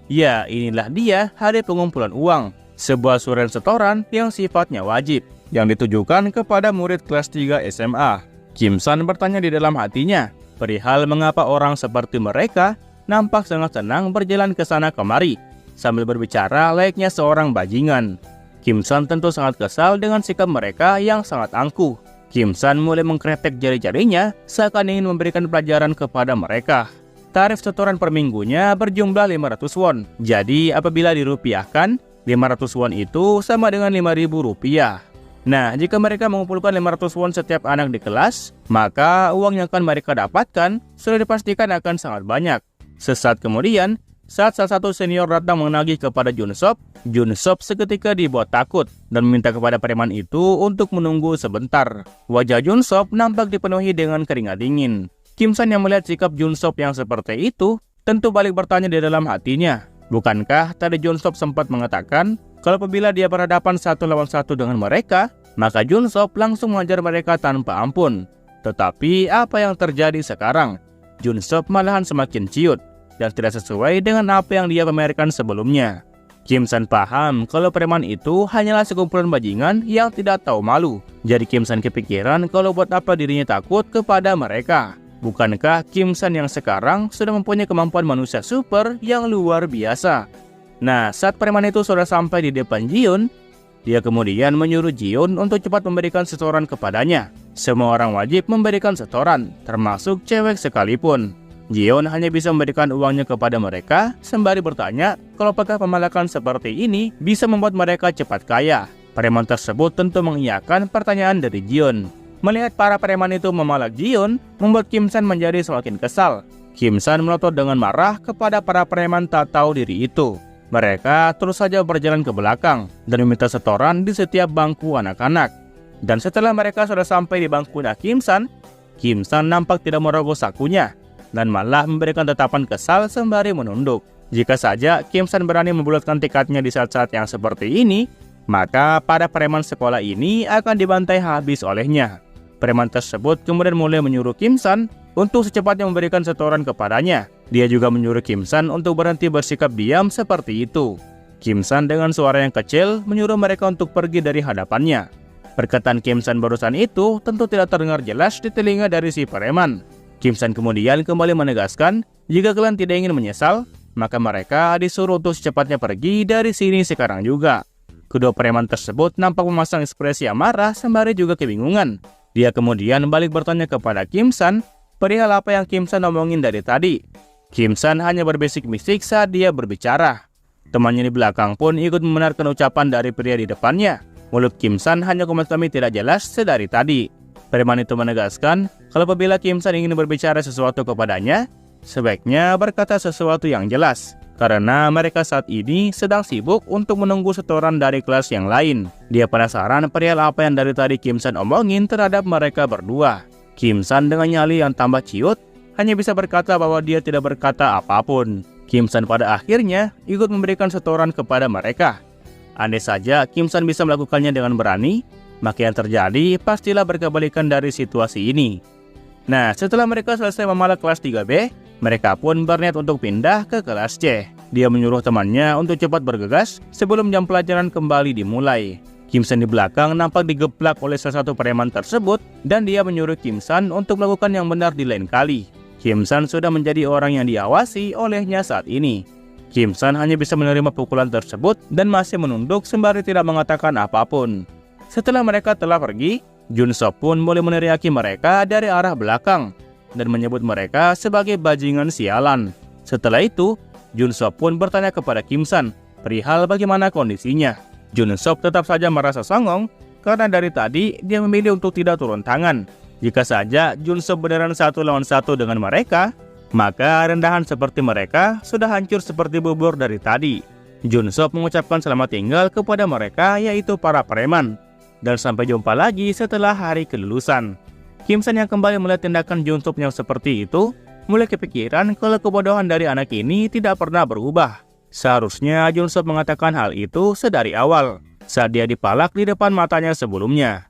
Ya, inilah dia hari pengumpulan uang. Sebuah surat setoran yang sifatnya wajib, yang ditujukan kepada murid kelas 3 SMA. Kim San bertanya di dalam hatinya, perihal mengapa orang seperti mereka nampak sangat senang berjalan ke sana kemari, sambil berbicara layaknya seorang bajingan. Kim San tentu sangat kesal dengan sikap mereka yang sangat angkuh. Kim San mulai mengkretek jari-jarinya seakan ingin memberikan pelajaran kepada mereka. Tarif setoran per minggunya berjumlah 500 won, jadi apabila dirupiahkan, 500 won itu sama dengan 5.000 rupiah. Nah, jika mereka mengumpulkan 500 won setiap anak di kelas, maka uang yang akan mereka dapatkan sudah dipastikan akan sangat banyak. Sesaat kemudian, saat salah satu senior datang menagih kepada Jun Sop seketika dibuat takut dan meminta kepada preman itu untuk menunggu sebentar. Wajah Jun Sop nampak dipenuhi dengan keringat dingin. Kim San yang melihat sikap Jun Sop yang seperti itu, tentu balik bertanya di dalam hatinya. Bukankah tadi Jun Sop sempat mengatakan kalau apabila dia berhadapan 1 lawan 1 dengan mereka, maka Jun Sop langsung mengajar mereka tanpa ampun. Tetapi apa yang terjadi sekarang? Jun Sop malahan semakin ciut dan tidak sesuai dengan apa yang dia pamerkan sebelumnya. Kim San paham kalau preman itu hanyalah sekumpulan bajingan yang tidak tahu malu. Jadi Kim San kepikiran kalau buat apa dirinya takut kepada mereka. Bukankah Kim San yang sekarang sudah mempunyai kemampuan manusia super yang luar biasa? Nah, saat preman itu sudah sampai di depan Jiun, dia kemudian menyuruh Jiun untuk cepat memberikan setoran kepadanya. Semua orang wajib memberikan setoran, termasuk cewek sekalipun. Jiun hanya bisa memberikan uangnya kepada mereka, sembari bertanya kalau apakah pemalakan seperti ini bisa membuat mereka cepat kaya. Preman tersebut tentu mengiyakan pertanyaan dari Jiun. Melihat para preman itu memalak Jiun, membuat Kim San menjadi semakin kesal. Kim San melotot dengan marah kepada para preman tak tahu diri itu. Mereka terus saja berjalan ke belakang dan meminta setoran di setiap bangku anak-anak. Dan setelah mereka sudah sampai di bangkunya Kim San nampak tidak merogoh sakunya dan malah memberikan tatapan kesal sembari menunduk. Jika saja Kim San berani membulatkan tiketnya di saat-saat yang seperti ini, maka para preman sekolah ini akan dibantai habis olehnya. Preman tersebut kemudian mulai menyuruh Kim San untuk secepatnya memberikan setoran kepadanya. Dia juga menyuruh Kim San untuk berhenti bersikap diam seperti itu. Kim San dengan suara yang kecil menyuruh mereka untuk pergi dari hadapannya. Perkataan Kim San barusan itu tentu tidak terdengar jelas di telinga dari si preman. Kim San kemudian kembali menegaskan, jika kalian tidak ingin menyesal, maka mereka disuruh untuk secepatnya pergi dari sini sekarang juga. Kedua preman tersebut nampak memasang ekspresi amarah sembari juga kebingungan. Dia kemudian balik bertanya kepada Kim San perihal apa yang Kim San omongin dari tadi. Kim San hanya berbisik-bisik saat dia berbicara. Temannya di belakang pun ikut membenarkan ucapan dari pria di depannya. Mulut Kim San hanya komentar tidak jelas sedari tadi. Preman itu menegaskan kalau apabila Kim San ingin berbicara sesuatu kepadanya, sebaiknya berkata sesuatu yang jelas. karena mereka saat ini sedang sibuk untuk menunggu setoran dari kelas yang lain. Dia penasaran perihal apa yang dari tadi Kim San omongin terhadap mereka berdua. Kim San dengan nyali yang tambah ciut hanya bisa berkata bahwa dia tidak berkata apapun. Kim San pada akhirnya ikut memberikan setoran kepada mereka. Andai saja Kim San bisa melakukannya dengan berani, maka yang terjadi pastilah berkebalikan dari situasi ini. Nah, setelah mereka selesai memalak kelas 3B, mereka pun berniat untuk pindah ke kelas C. Dia menyuruh temannya untuk cepat bergegas sebelum jam pelajaran kembali dimulai. Kim San di belakang nampak digeplak oleh salah satu preman tersebut dan dia menyuruh Kim San untuk melakukan yang benar di lain kali. Kim San sudah menjadi orang yang diawasi olehnya saat ini. Kim San hanya bisa menerima pukulan tersebut dan masih menunduk sembari tidak mengatakan apapun. Setelah mereka telah pergi, Jun Sop pun mulai meneriaki mereka dari arah belakang dan menyebut mereka sebagai bajingan sialan. Setelah itu, Jun Sop pun bertanya kepada Kim San perihal bagaimana kondisinya. Jun Sop tetap saja merasa songong karena dari tadi dia memilih untuk tidak turun tangan. Jika saja Jun Sop beneran 1 lawan 1 dengan mereka, maka rendahan seperti mereka sudah hancur seperti bubur dari tadi. Jun Sop mengucapkan selamat tinggal kepada mereka, yaitu para preman, dan sampai jumpa lagi setelah hari kelulusan. Kim San yang kembali melihat tindakan Jun Sop yang seperti itu, mulai kepikiran kalau kebodohan dari anak ini tidak pernah berubah. Seharusnya Jun Sop mengatakan hal itu sedari awal, saat dia dipalak di depan matanya sebelumnya.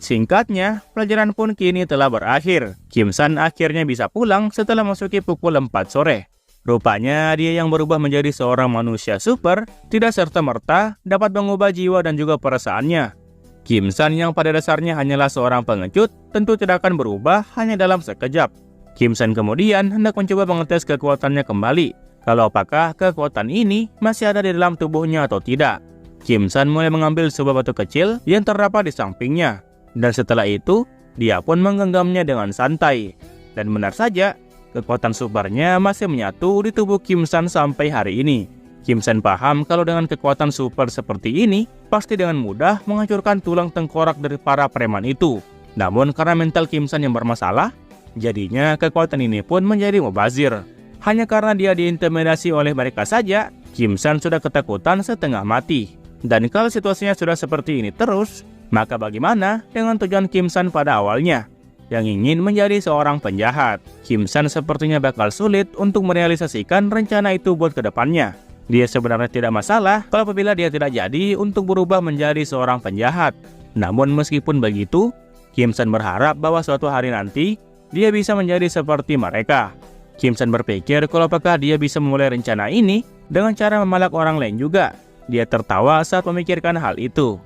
Singkatnya, pelajaran pun kini telah berakhir. Kim San akhirnya bisa pulang setelah memasuki pukul 4 sore. Rupanya dia yang berubah menjadi seorang manusia super tidak serta-merta dapat mengubah jiwa dan juga perasaannya. Kim San yang pada dasarnya hanyalah seorang pengecut tentu tidak akan berubah hanya dalam sekejap. Kim San kemudian hendak mencoba mengetes kekuatannya kembali, kalau apakah kekuatan ini masih ada di dalam tubuhnya atau tidak. Kim San mulai mengambil sebuah batu kecil yang terdapat di sampingnya, dan setelah itu dia pun menggenggamnya dengan santai. Dan benar saja, kekuatan supernya masih menyatu di tubuh Kim San sampai hari ini. Kim San paham kalau dengan kekuatan super seperti ini, pasti dengan mudah menghancurkan tulang tengkorak dari para preman itu. Namun karena mental Kim San yang bermasalah, jadinya kekuatan ini pun menjadi mubazir. Hanya karena dia diintimidasi oleh mereka saja, Kim San sudah ketakutan setengah mati. Dan kalau situasinya sudah seperti ini terus, maka bagaimana dengan tujuan Kim San pada awalnya, yang ingin menjadi seorang penjahat? Kim San sepertinya bakal sulit untuk merealisasikan rencana itu buat kedepannya. Dia sebenarnya tidak masalah kalau apabila dia tidak jadi untuk berubah menjadi seorang penjahat. Namun meskipun begitu, Kim San berharap bahwa suatu hari nanti dia bisa menjadi seperti mereka. Kim San berpikir kalau apakah dia bisa memulai rencana ini dengan cara memalak orang lain juga. Dia tertawa saat memikirkan hal itu.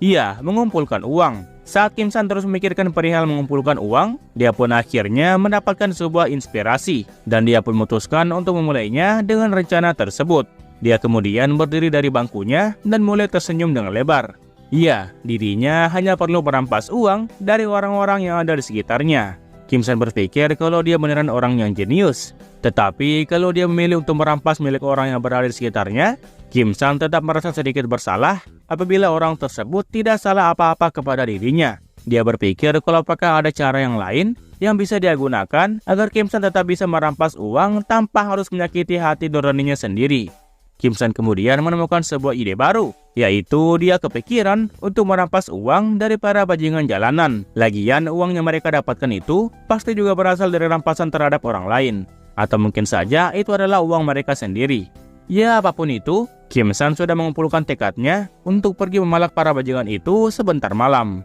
Iya, mengumpulkan uang. Saat Kim San terus memikirkan perihal mengumpulkan uang, dia pun akhirnya mendapatkan sebuah inspirasi, dan dia pun memutuskan untuk memulainya dengan rencana tersebut. Dia kemudian berdiri dari bangkunya dan mulai tersenyum dengan lebar. Iya, dirinya hanya perlu merampas uang dari orang-orang yang ada di sekitarnya. Kim San berpikir kalau dia beneran orang yang jenius. Tetapi kalau dia memilih untuk merampas milik orang yang berada di sekitarnya, Kim San tetap merasa sedikit bersalah apabila orang tersebut tidak salah apa-apa kepada dirinya. Dia berpikir kalau apakah ada cara yang lain yang bisa dia gunakan agar Kim San tetap bisa merampas uang tanpa harus menyakiti hati nuraninya sendiri. Kim San kemudian menemukan sebuah ide baru, yaitu dia kepikiran untuk merampas uang dari para bajingan jalanan. Lagian uang yang mereka dapatkan itu pasti juga berasal dari rampasan terhadap orang lain, atau mungkin saja itu adalah uang mereka sendiri. Ya apapun itu, Kim San sudah mengumpulkan tekadnya untuk pergi memalak para bajingan itu sebentar malam.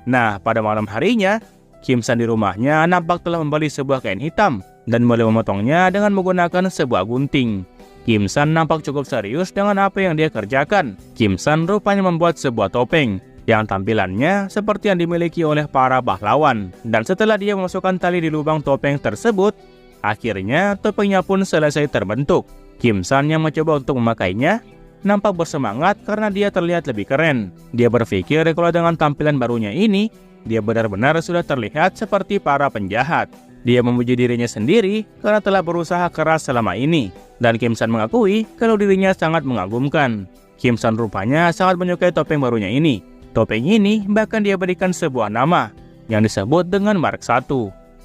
Nah, pada malam harinya, Kim San di rumahnya nampak telah membeli sebuah kain hitam dan mulai memotongnya dengan menggunakan sebuah gunting. Kim San nampak cukup serius dengan apa yang dia kerjakan. Kim San rupanya membuat sebuah topeng yang tampilannya seperti yang dimiliki oleh para pahlawan. Dan setelah dia memasukkan tali di lubang topeng tersebut, akhirnya topengnya pun selesai terbentuk. Kim San yang mencoba untuk memakainya nampak bersemangat karena dia terlihat lebih keren. Dia berpikir kalau dengan tampilan barunya ini, dia benar-benar sudah terlihat seperti para penjahat. Dia memuji dirinya sendiri karena telah berusaha keras selama ini. Dan Kim San mengakui kalau dirinya sangat mengagumkan. Kim San rupanya sangat menyukai topeng barunya ini. Topeng ini bahkan dia berikan sebuah nama yang disebut dengan Mark I.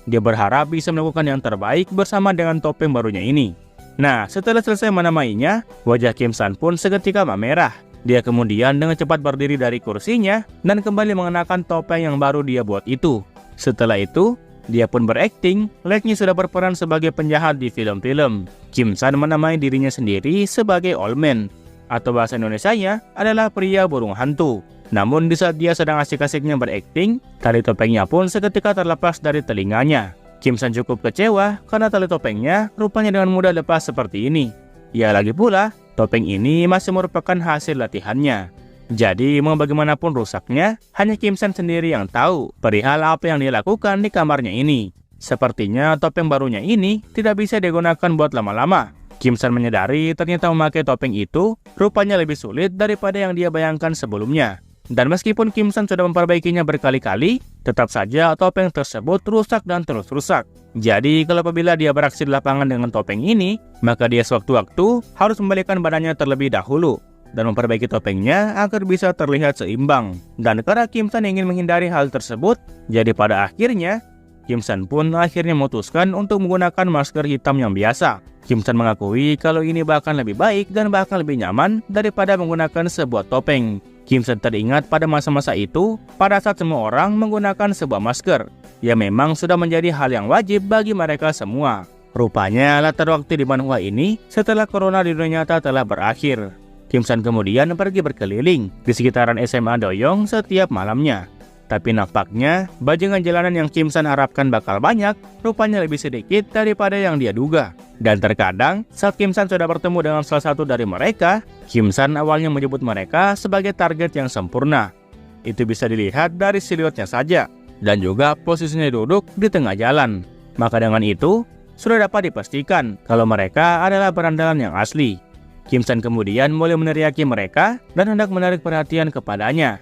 Dia berharap bisa melakukan yang terbaik bersama dengan topeng barunya ini. Nah, setelah selesai menamainya, wajah Kim San pun seketika memerah. Dia kemudian dengan cepat berdiri dari kursinya dan kembali mengenakan topeng yang baru dia buat itu. Setelah itu, dia pun berakting, layaknya sudah berperan sebagai penjahat di film-film. Kim San menamai dirinya sendiri sebagai Old Man, atau bahasa Indonesianya adalah pria burung hantu. Namun di saat dia sedang asik-asiknya berakting, tali topengnya pun seketika terlepas dari telinganya. Kim San cukup kecewa karena tali topengnya rupanya dengan mudah lepas seperti ini. Ya lagi pula, topeng ini masih merupakan hasil latihannya. Jadi mau bagaimanapun rusaknya, hanya Kim San sendiri yang tahu perihal apa yang dia lakukan di kamarnya ini. Sepertinya topeng barunya ini tidak bisa digunakan buat lama-lama. Kim San menyadari ternyata memakai topeng itu rupanya lebih sulit daripada yang dia bayangkan sebelumnya. Dan meskipun Kim San sudah memperbaikinya berkali-kali, tetap saja topeng tersebut rusak dan terus rusak. Jadi kalau apabila dia beraksi di lapangan dengan topeng ini, maka dia sewaktu-waktu harus membalikan badannya terlebih dahulu dan memperbaiki topengnya agar bisa terlihat seimbang. Dan karena Kim San ingin menghindari hal tersebut, jadi pada akhirnya Kim San pun akhirnya memutuskan untuk menggunakan masker hitam yang biasa. Kim San mengakui kalau ini bahkan lebih baik dan bahkan lebih nyaman daripada menggunakan sebuah topeng. Kim San teringat pada masa-masa itu, pada saat semua orang menggunakan sebuah masker, yang memang sudah menjadi hal yang wajib bagi mereka semua. Rupanya latar waktu di manhwa ini setelah corona di dunia nyata telah berakhir. Kim San kemudian pergi berkeliling di sekitaran SMA Doyong setiap malamnya. Tapi nampaknya bajingan jalanan yang Kim San harapkan bakal banyak, rupanya lebih sedikit daripada yang dia duga. Dan terkadang saat Kim San sudah bertemu dengan salah satu dari mereka, Kim San awalnya menyebut mereka sebagai target yang sempurna. Itu bisa dilihat dari siluetnya saja, dan juga posisinya duduk di tengah jalan. Maka dengan itu, sudah dapat dipastikan kalau mereka adalah berandalan yang asli. Kim San kemudian mulai meneriaki mereka dan hendak menarik perhatian kepadanya.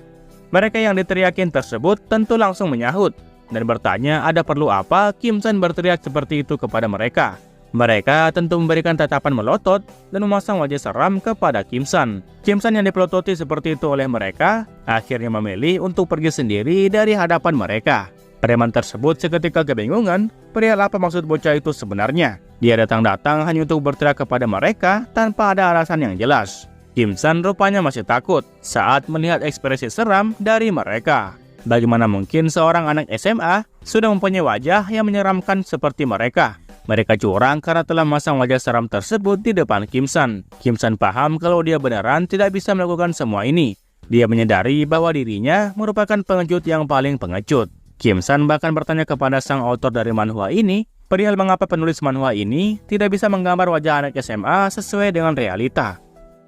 Mereka yang diteriakin tersebut tentu langsung menyahut dan bertanya ada perlu apa Kim San berteriak seperti itu kepada mereka. Mereka tentu memberikan tatapan melotot dan memasang wajah seram kepada Kim San. Kim San yang dipelototi seperti itu oleh mereka akhirnya memilih untuk pergi sendiri dari hadapan mereka. Preman tersebut seketika kebingungan perihal apa maksud bocah itu sebenarnya. Dia datang-datang hanya untuk berteriak kepada mereka tanpa ada alasan yang jelas. Kim San rupanya masih takut saat melihat ekspresi seram dari mereka. Bagaimana mungkin seorang anak SMA sudah mempunyai wajah yang menyeramkan seperti mereka? Mereka curang karena telah memasang wajah seram tersebut di depan Kim San. Kim San paham kalau dia beneran tidak bisa melakukan semua ini. Dia menyadari bahwa dirinya merupakan pengecut yang paling pengecut. Kim San bahkan bertanya kepada sang autor dari manhwa ini perihal mengapa penulis manhwa ini tidak bisa menggambar wajah anak SMA sesuai dengan realita.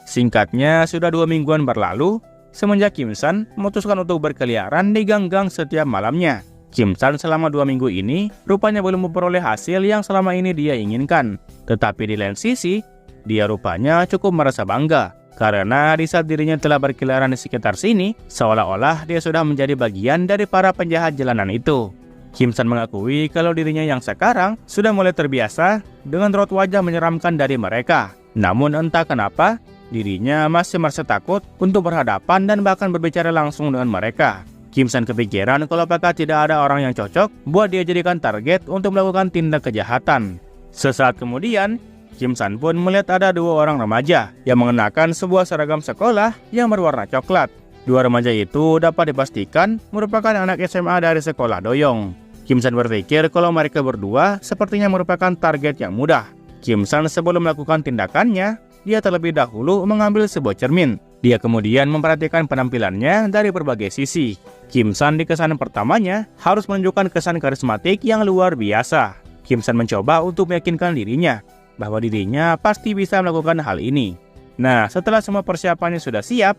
Singkatnya, sudah 2 mingguan berlalu semenjak Kim San memutuskan untuk berkeliaran di gang-gang setiap malamnya. Kim San selama 2 minggu ini rupanya belum memperoleh hasil yang selama ini dia inginkan. Tetapi di lain sisi, dia rupanya cukup merasa bangga karena di saat dirinya telah berkeliaran di sekitar sini, seolah-olah dia sudah menjadi bagian dari para penjahat jalanan itu. Kim San mengakui kalau dirinya yang sekarang sudah mulai terbiasa dengan raut wajah menyeramkan dari mereka. Namun entah kenapa, dirinya masih merasa takut untuk berhadapan dan bahkan berbicara langsung dengan mereka. Kim San kepikiran kalau apakah tidak ada orang yang cocok buat dia jadikan target untuk melakukan tindak kejahatan. Sesaat kemudian, Kim San pun melihat ada 2 orang remaja yang mengenakan sebuah seragam sekolah yang berwarna coklat. 2 remaja itu dapat dipastikan merupakan anak SMA dari sekolah Doyong. Kim San berpikir kalau mereka berdua sepertinya merupakan target yang mudah. Kim San sebelum melakukan tindakannya, dia terlebih dahulu mengambil sebuah cermin. Dia kemudian memperhatikan penampilannya dari berbagai sisi. Kim San di kesan pertamanya harus menunjukkan kesan karismatik yang luar biasa. Kim San mencoba untuk meyakinkan dirinya bahwa dirinya pasti bisa melakukan hal ini. Nah, setelah semua persiapannya sudah siap,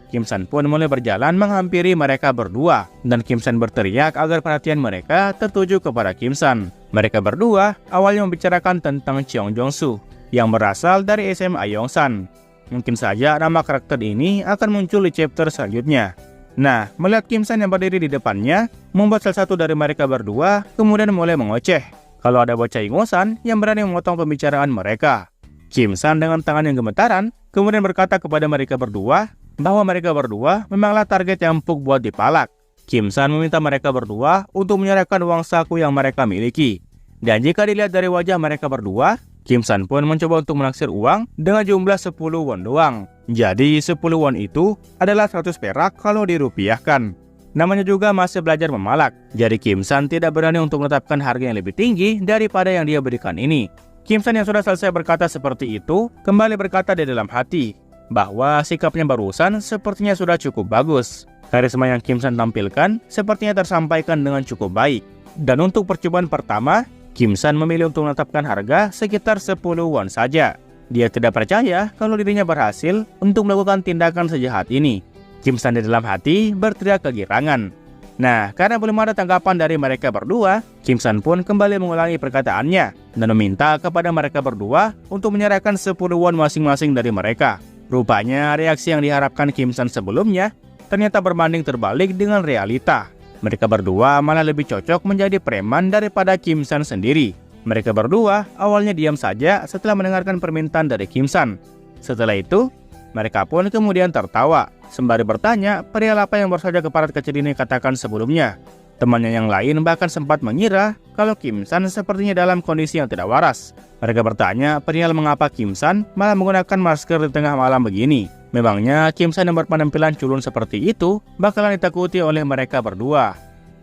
Kim San pun mulai berjalan menghampiri mereka berdua. Dan Kim San berteriak agar perhatian mereka tertuju kepada Kim San. Mereka berdua awalnya membicarakan tentang Cheong Jong-soo yang berasal dari SMA Yongsan. Mungkin saja nama karakter ini akan muncul di chapter selanjutnya. Nah, melihat Kim San yang berdiri di depannya, membuat salah satu dari mereka berdua kemudian mulai mengoceh kalau ada bocah ingusan yang berani memotong pembicaraan mereka. Kim San dengan tangan yang gemetaran kemudian berkata kepada mereka berdua bahwa mereka berdua memanglah target yang empuk buat dipalak. Kim San meminta mereka berdua untuk menyerahkan uang saku yang mereka miliki. Dan jika dilihat dari wajah mereka berdua, Kim San pun mencoba untuk menaksir uang dengan jumlah 10 won doang. Jadi 10 won itu adalah 100 perak kalau dirupiahkan. Namanya juga masih belajar memalak. Jadi Kim San tidak berani untuk menetapkan harga yang lebih tinggi daripada yang dia berikan ini. Kim San yang sudah selesai berkata seperti itu, kembali berkata di dalam hati bahwa sikapnya barusan sepertinya sudah cukup bagus. Karisma yang Kim San tampilkan sepertinya tersampaikan dengan cukup baik. Dan untuk percobaan pertama, Kim San memilih untuk menetapkan harga sekitar 10 won saja. Dia tidak percaya kalau dirinya berhasil untuk melakukan tindakan sejahat ini. Kim San di dalam hati berteriak kegirangan. Nah, karena belum ada tanggapan dari mereka berdua, Kim San pun kembali mengulangi perkataannya dan meminta kepada mereka berdua untuk menyerahkan 10 won masing-masing dari mereka. Rupanya reaksi yang diharapkan Kim San sebelumnya ternyata berbanding terbalik dengan realita. Mereka berdua malah lebih cocok menjadi preman daripada Kim San sendiri. Mereka berdua awalnya diam saja setelah mendengarkan permintaan dari Kim San. Setelah itu, mereka pun kemudian tertawa sembari bertanya perihal apa yang baru saja keparat kecil ini katakan sebelumnya. Temannya yang lain bahkan sempat mengira kalau Kim San sepertinya dalam kondisi yang tidak waras. Mereka bertanya perihal mengapa Kim San malah menggunakan masker di tengah malam begini. Memangnya Kim San yang berpenampilan culun seperti itu bakalan ditakuti oleh mereka berdua.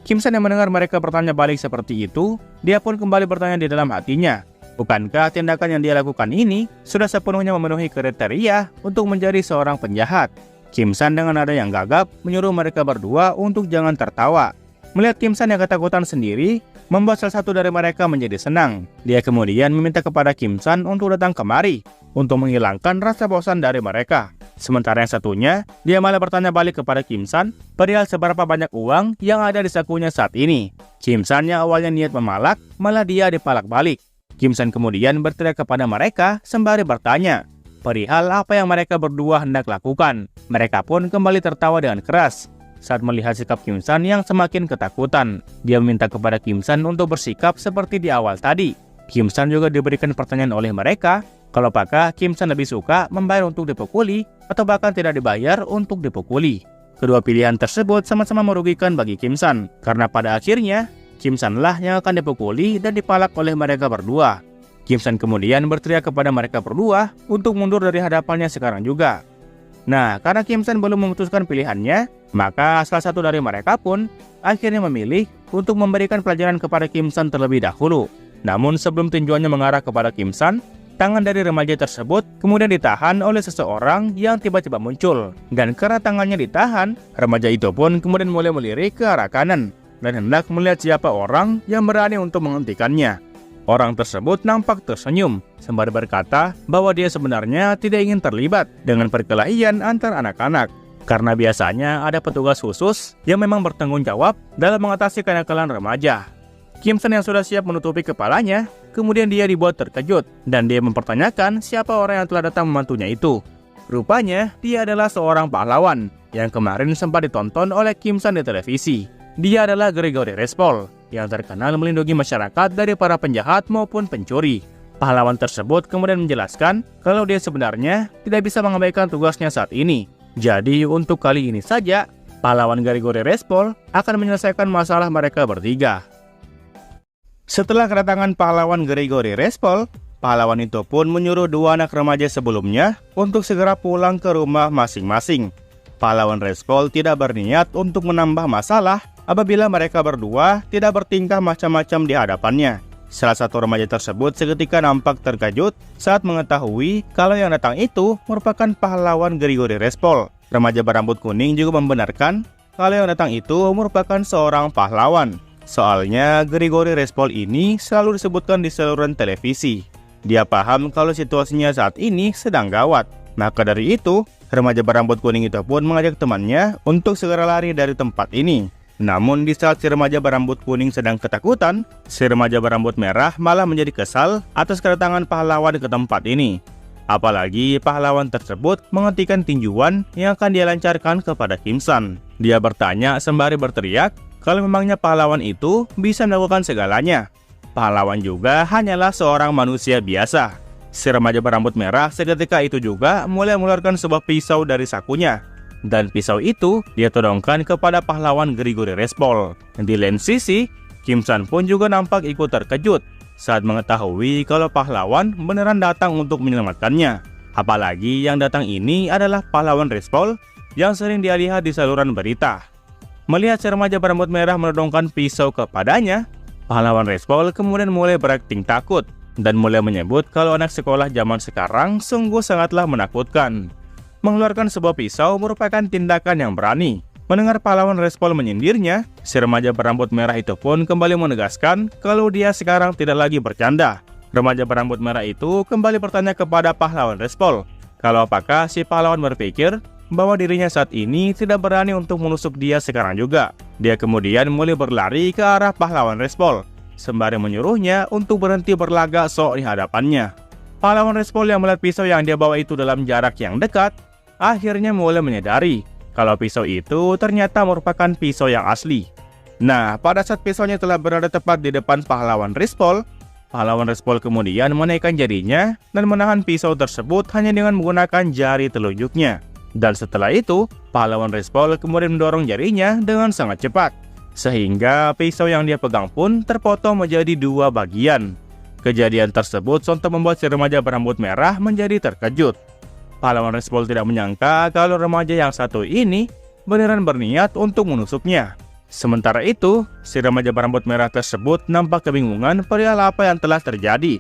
Kim San yang mendengar mereka bertanya balik seperti itu, dia pun kembali bertanya di dalam hatinya. Bukankah tindakan yang dia lakukan ini sudah sepenuhnya memenuhi kriteria untuk menjadi seorang penjahat? Kim San dengan nada yang gagap menyuruh mereka berdua untuk jangan tertawa. Melihat Kim San yang ketakutan sendiri, membuat salah satu dari mereka menjadi senang. Dia kemudian meminta kepada Kim San untuk datang kemari untuk menghilangkan rasa bosan dari mereka. Sementara yang satunya, dia malah bertanya balik kepada Kim San perihal seberapa banyak uang yang ada di sakunya saat ini. Kim San yang awalnya niat memalak, malah dia dipalak balik. Kim San kemudian berteriak kepada mereka sembari bertanya perihal apa yang mereka berdua hendak lakukan. Mereka pun kembali tertawa dengan keras saat melihat sikap Kim San yang semakin ketakutan. Dia meminta kepada Kim San untuk bersikap seperti di awal tadi. Kim San juga diberikan pertanyaan oleh mereka kalau apakah Kim San lebih suka membayar untuk dipukuli atau bahkan tidak dibayar untuk dipukuli. Kedua pilihan tersebut sama-sama merugikan bagi Kim San, karena pada akhirnya Kim San lah yang akan dipukuli dan dipalak oleh mereka berdua. Kim San kemudian berteriak kepada mereka berdua untuk mundur dari hadapannya sekarang juga. Nah, karena Kim San belum memutuskan pilihannya, maka salah satu dari mereka pun akhirnya memilih untuk memberikan pelajaran kepada Kim San terlebih dahulu. Namun sebelum tinjuannya mengarah kepada Kim San, tangan dari remaja tersebut kemudian ditahan oleh seseorang yang tiba-tiba muncul. Dan karena tangannya ditahan, remaja itu pun kemudian mulai melirik ke arah kanan dan hendak melihat siapa orang yang berani untuk menghentikannya. Orang tersebut nampak tersenyum sembari berkata bahwa dia sebenarnya tidak ingin terlibat dengan perkelahian antar anak-anak, karena biasanya ada petugas khusus yang memang bertanggung jawab dalam mengatasi kenakalan remaja. Kim San yang sudah siap menutupi kepalanya, kemudian dia dibuat terkejut dan dia mempertanyakan siapa orang yang telah datang membantunya itu. Rupanya dia adalah seorang pahlawan yang kemarin sempat ditonton oleh Kim San di televisi. Dia adalah Gregory Respol yang terkenal melindungi masyarakat dari para penjahat maupun pencuri. Pahlawan tersebut kemudian menjelaskan kalau dia sebenarnya tidak bisa mengabaikan tugasnya saat ini. Jadi untuk kali ini saja, pahlawan Gregory Respol akan menyelesaikan masalah mereka bertiga. Setelah kedatangan pahlawan Gregory Respol, pahlawan itu pun menyuruh dua anak remaja sebelumnya untuk segera pulang ke rumah masing-masing. Pahlawan Respol tidak berniat untuk menambah masalah apabila mereka berdua tidak bertingkah macam-macam di hadapannya. Salah satu remaja tersebut seketika nampak terkejut saat mengetahui kalau yang datang itu merupakan pahlawan Gregory Respol. Remaja berambut kuning juga membenarkan kalau yang datang itu merupakan seorang pahlawan. Soalnya Gregory Respol ini selalu disebutkan di saluran televisi. Dia paham kalau situasinya saat ini sedang gawat. Maka dari itu, remaja berambut kuning itu pun mengajak temannya untuk segera lari dari tempat ini. Namun di saat si remaja berambut kuning sedang ketakutan, si remaja berambut merah malah menjadi kesal atas kedatangan pahlawan ke tempat ini. Apalagi pahlawan tersebut menghentikan tinjuan yang akan dia lancarkan kepada Kim San. Dia bertanya sembari berteriak kalau memangnya pahlawan itu bisa melakukan segalanya. Pahlawan juga hanyalah seorang manusia biasa. Si remaja berambut merah seketika itu juga mulai mengeluarkan sebuah pisau dari sakunya. Dan pisau itu dia todongkan kepada pahlawan Gregory Respol. Di lain sisi, Kim San pun juga nampak ikut terkejut saat mengetahui kalau pahlawan beneran datang untuk menyelamatkannya. Apalagi yang datang ini adalah pahlawan Respol yang sering dia lihat di saluran berita. Melihat si remaja berambut merah menodongkan pisau kepadanya, pahlawan Respol kemudian mulai berakting takut dan mulai menyebut kalau anak sekolah zaman sekarang sungguh sangatlah menakutkan. Mengeluarkan sebuah pisau merupakan tindakan yang berani. Mendengar pahlawan Respol menyindirnya, si remaja berambut merah itu pun kembali menegaskan kalau dia sekarang tidak lagi bercanda. Remaja berambut merah itu kembali bertanya kepada pahlawan Respol, kalau apakah si pahlawan berpikir bahwa dirinya saat ini tidak berani untuk menusuk dia sekarang juga. Dia kemudian mulai berlari ke arah pahlawan Respol, sembari menyuruhnya untuk berhenti berlagak sok di hadapannya. Pahlawan Respol yang melihat pisau yang dia bawa itu dalam jarak yang dekat, akhirnya mulai menyadari kalau pisau itu ternyata merupakan pisau yang asli. Nah, pada saat pisaunya telah berada tepat di depan pahlawan Respol, pahlawan Respol kemudian menaikkan jarinya dan menahan pisau tersebut hanya dengan menggunakan jari telunjuknya. Dan setelah itu, pahlawan Respol kemudian mendorong jarinya dengan sangat cepat, sehingga pisau yang dia pegang pun terpotong menjadi dua bagian. Kejadian tersebut sontak membuat si remaja berambut merah menjadi terkejut. Pahlawan Respol tidak menyangka kalau remaja yang satu ini beneran berniat untuk menusuknya. Sementara itu, si remaja berambut merah tersebut nampak kebingungan perihal apa yang telah terjadi.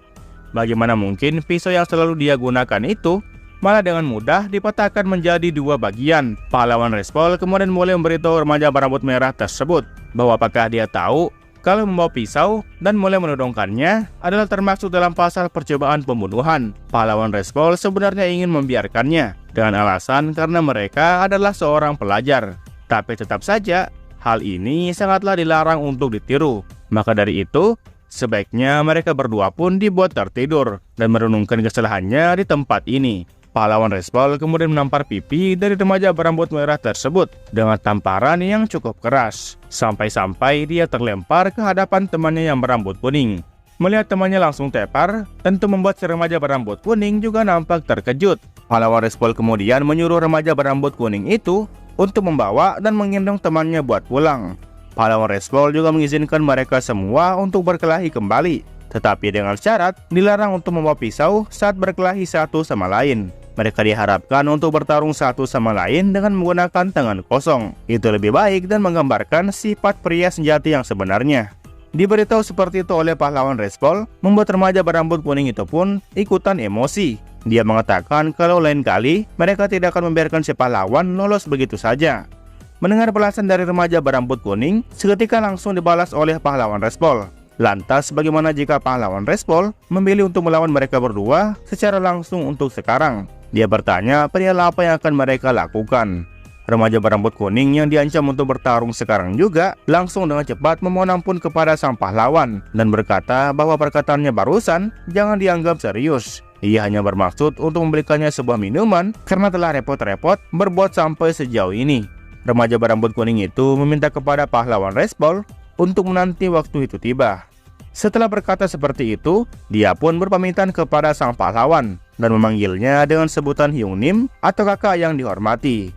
Bagaimana mungkin pisau yang selalu dia gunakan itu malah dengan mudah dipatahkan menjadi dua bagian. Pahlawan Respol kemudian mulai memberitahu remaja berambut merah tersebut bahwa apakah dia tahu kalau membawa pisau dan mulai menodongkannya adalah termasuk dalam pasal percobaan pembunuhan. Pahlawan Respol sebenarnya ingin membiarkannya dengan alasan karena mereka adalah seorang pelajar. Tapi tetap saja, hal ini sangatlah dilarang untuk ditiru. Maka dari itu, sebaiknya mereka berdua pun dibuat tertidur dan merenungkan kesalahannya di tempat ini. Pahlawan Respol kemudian menampar pipi dari remaja berambut merah tersebut dengan tamparan yang cukup keras, sampai-sampai dia terlempar ke hadapan temannya yang berambut kuning. Melihat temannya langsung tepar, tentu membuat si remaja berambut kuning juga nampak terkejut. Pahlawan Respol kemudian menyuruh remaja berambut kuning itu untuk membawa dan menggendong temannya buat pulang. Pahlawan Respol juga mengizinkan mereka semua untuk berkelahi kembali, tetapi dengan syarat dilarang untuk membawa pisau saat berkelahi satu sama lain. Mereka diharapkan untuk bertarung satu sama lain dengan menggunakan tangan kosong. Itu lebih baik dan menggambarkan sifat pria sejati yang sebenarnya. Diberitahu seperti itu oleh pahlawan Respol, membuat remaja berambut kuning itu pun ikutan emosi. Dia mengatakan kalau lain kali mereka tidak akan membiarkan si pahlawan lolos begitu saja. Mendengar balasan dari remaja berambut kuning, seketika langsung dibalas oleh pahlawan Respol. Lantas bagaimana jika pahlawan Respol memilih untuk melawan mereka berdua secara langsung untuk sekarang? Dia bertanya perihal apa yang akan mereka lakukan. Remaja berambut kuning yang diancam untuk bertarung sekarang juga langsung dengan cepat memohon ampun kepada sang pahlawan dan berkata bahwa perkataannya barusan jangan dianggap serius. Ia hanya bermaksud untuk memberikannya sebuah minuman karena telah repot-repot berbuat sampai sejauh ini. Remaja berambut kuning itu meminta kepada pahlawan Respol untuk menanti waktu itu tiba. Setelah berkata seperti itu, dia pun berpamitan kepada sang pahlawan dan memanggilnya dengan sebutan Hyung Nim atau kakak yang dihormati.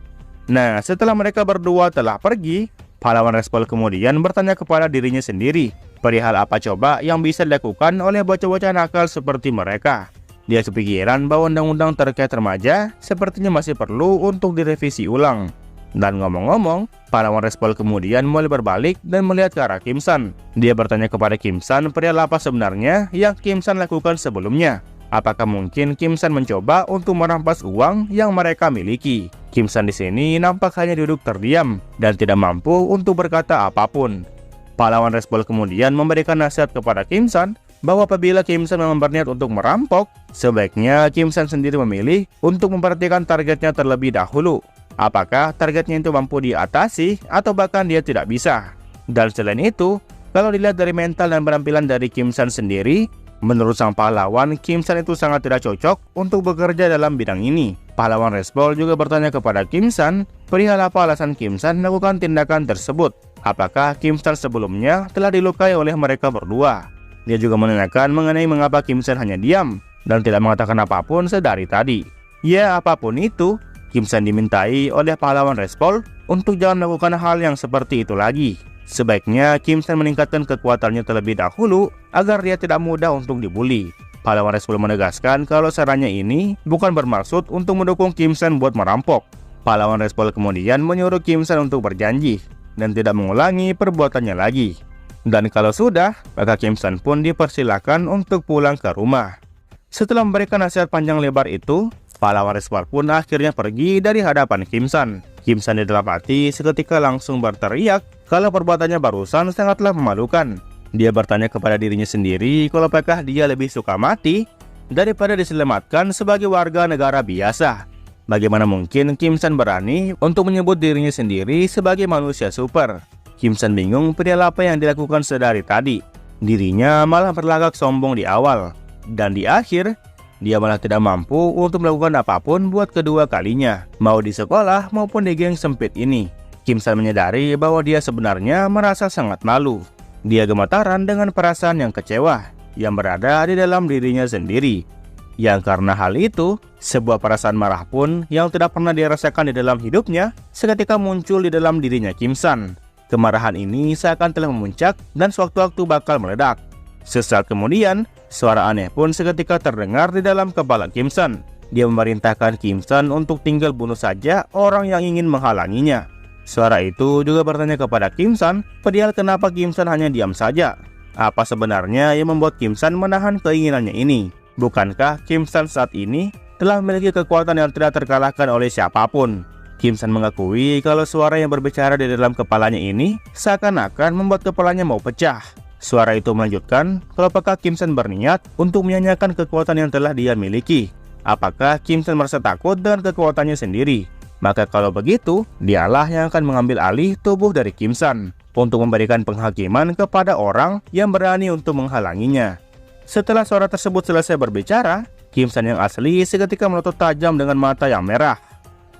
Nah, setelah mereka berdua telah pergi, pahlawan Respol kemudian bertanya kepada dirinya sendiri perihal apa coba yang bisa dilakukan oleh bocah-bocah nakal seperti mereka. Dia kepikiran bahwa undang-undang terkait remaja sepertinya masih perlu untuk direvisi ulang. Dan ngomong-ngomong, pahlawan Respol kemudian mulai berbalik dan melihat ke arah Kim San. Dia bertanya kepada Kim San perihal apa sebenarnya yang Kim San lakukan sebelumnya. Apakah mungkin Kim San mencoba untuk merampas uang yang mereka miliki? Kim San di sini nampak hanya duduk terdiam dan tidak mampu untuk berkata apapun. Pahlawan Respol kemudian memberikan nasihat kepada Kim San bahwa apabila Kim San memang berniat untuk merampok, sebaiknya Kim San sendiri memilih untuk memperhatikan targetnya terlebih dahulu. Apakah targetnya itu mampu diatasi atau bahkan dia tidak bisa. Dan selain itu, kalau dilihat dari mental dan penampilan dari Kim San sendiri, menurut sang pahlawan, Kim San itu sangat tidak cocok untuk bekerja dalam bidang ini. Pahlawan Respol juga bertanya kepada Kim San perihal apa alasan Kim San melakukan tindakan tersebut. Apakah Kim San sebelumnya telah dilukai oleh mereka berdua? Dia juga menanyakan mengenai mengapa Kim San hanya diam dan tidak mengatakan apapun sedari tadi. Ya, apapun itu, Kim San dimintai oleh pahlawan Respol untuk jangan melakukan hal yang seperti itu lagi. Sebaiknya Kim San meningkatkan kekuatannya terlebih dahulu agar dia tidak mudah untuk dibully. Pahlawan Respol menegaskan kalau sarannya ini bukan bermaksud untuk mendukung Kim San buat merampok. Pahlawan Respol kemudian menyuruh Kim San untuk berjanji dan tidak mengulangi perbuatannya lagi. Dan kalau sudah, maka Kim San pun dipersilakan untuk pulang ke rumah. Setelah memberikan nasihat panjang lebar itu, pahlawan Respol pun akhirnya pergi dari hadapan Kim San. Kim San di dalam hati seketika langsung berteriak kalau perbuatannya barusan sangatlah memalukan. Dia bertanya kepada dirinya sendiri kalau apakah dia lebih suka mati daripada diselamatkan sebagai warga negara biasa. Bagaimana mungkin Kim San berani untuk menyebut dirinya sendiri sebagai manusia super? Kim San bingung perihal apa yang dilakukan sedari tadi. Dirinya malah berlagak sombong di awal, dan di akhir dia malah tidak mampu untuk melakukan apapun buat kedua kalinya, mau di sekolah maupun di geng sempit ini. Kim San menyadari bahwa dia sebenarnya merasa sangat malu. Dia gemetaran dengan perasaan yang kecewa yang berada di dalam dirinya sendiri. Yang karena hal itu, sebuah perasaan marah pun yang tidak pernah dirasakan di dalam hidupnya seketika muncul di dalam dirinya Kim San. Kemarahan ini seakan telah memuncak dan sewaktu-waktu bakal meledak. Sesaat kemudian, suara aneh pun seketika terdengar di dalam kepala Kim San. Dia memerintahkan Kim San untuk tinggal bunuh saja orang yang ingin menghalanginya. Suara itu juga bertanya kepada Kim San, padahal kenapa Kim San hanya diam saja? Apa sebenarnya yang membuat Kim San menahan keinginannya ini? Bukankah Kim San saat ini telah memiliki kekuatan yang tidak terkalahkan oleh siapapun? Kim San mengakui kalau suara yang berbicara di dalam kepalanya ini seakan-akan membuat kepalanya mau pecah. Suara itu melanjutkan kalau apakah Kim San berniat untuk menyanyiakan kekuatan yang telah dia miliki. Apakah Kim San merasa takut dengan kekuatannya sendiri? Maka kalau begitu, dialah yang akan mengambil alih tubuh dari Kim San untuk memberikan penghakiman kepada orang yang berani untuk menghalanginya. Setelah suara tersebut selesai berbicara, Kim San yang asli seketika melotot tajam dengan mata yang merah.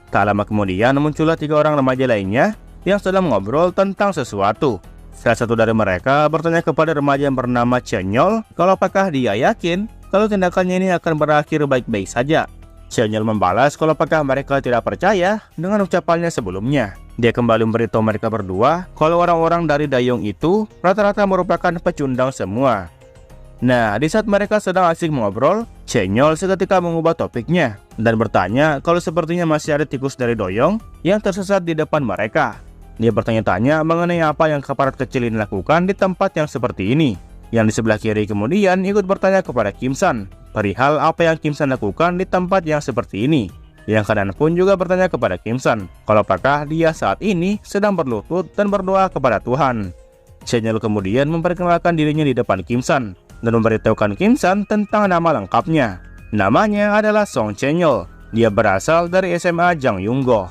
Tak lama kemudian muncullah 3 orang remaja lainnya yang sedang mengobrol tentang sesuatu. Salah satu dari mereka bertanya kepada remaja yang bernama Chenyol kalau apakah dia yakin kalau tindakannya ini akan berakhir baik-baik saja. Chenyol membalas kalau apakah mereka tidak percaya dengan ucapannya sebelumnya. Dia kembali memberitahu mereka berdua kalau orang-orang dari Dayong itu rata-rata merupakan pecundang semua. Nah, di saat mereka sedang asik mengobrol, Chenyol seketika mengubah topiknya dan bertanya kalau sepertinya masih ada tikus dari Doyong yang tersesat di depan mereka. Dia bertanya-tanya mengenai apa yang aparat kecil ini lakukan di tempat yang seperti ini. Yang di sebelah kiri kemudian ikut bertanya kepada Kim San perihal apa yang Kim San lakukan di tempat yang seperti ini. Yang kanan pun juga bertanya kepada Kim San kalau apakah dia saat ini sedang berlutut dan berdoa kepada Tuhan. Chenyol kemudian memperkenalkan dirinya di depan Kim San dan memberitahukan Kim San tentang nama lengkapnya. Namanya adalah Song Chenyol. Dia berasal dari SMA Jang Yunggo.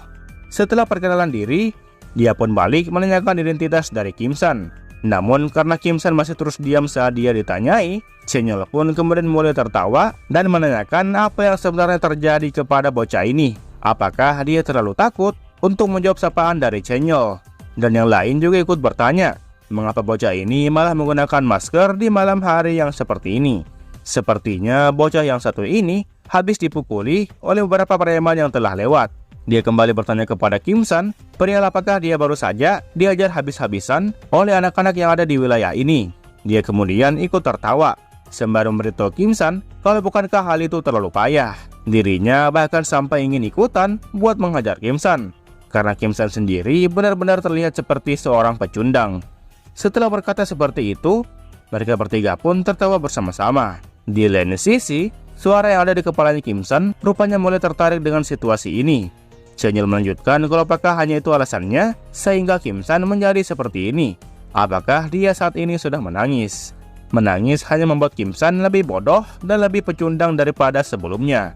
Setelah perkenalan diri, dia pun balik menanyakan identitas dari Kim San. Namun karena Kim San masih terus diam saat dia ditanyai, Chenyol pun kemudian mulai tertawa dan menanyakan apa yang sebenarnya terjadi kepada bocah ini. Apakah dia terlalu takut untuk menjawab sapaan dari Chenyol? Dan yang lain juga ikut bertanya, mengapa bocah ini malah menggunakan masker di malam hari yang seperti ini? Sepertinya bocah yang satu ini habis dipukuli oleh beberapa preman yang telah lewat. Dia kembali bertanya kepada Kim San perihal apakah dia baru saja diajar habis-habisan oleh anak-anak yang ada di wilayah ini. Dia kemudian ikut tertawa sembari memberitahu Kim San kalau bukankah hal itu terlalu payah. Dirinya bahkan sampai ingin ikutan buat menghajar Kim San karena Kim San sendiri benar-benar terlihat seperti seorang pecundang. Setelah berkata seperti itu, mereka bertiga pun tertawa bersama-sama. Di lain sisi, suara yang ada di kepalanya Kim San rupanya mulai tertarik dengan situasi ini. Chenyol melanjutkan kalau apakah hanya itu alasannya sehingga Kim San menjadi seperti ini. Apakah dia saat ini sudah menangis? Menangis hanya membuat Kim San lebih bodoh dan lebih pecundang daripada sebelumnya.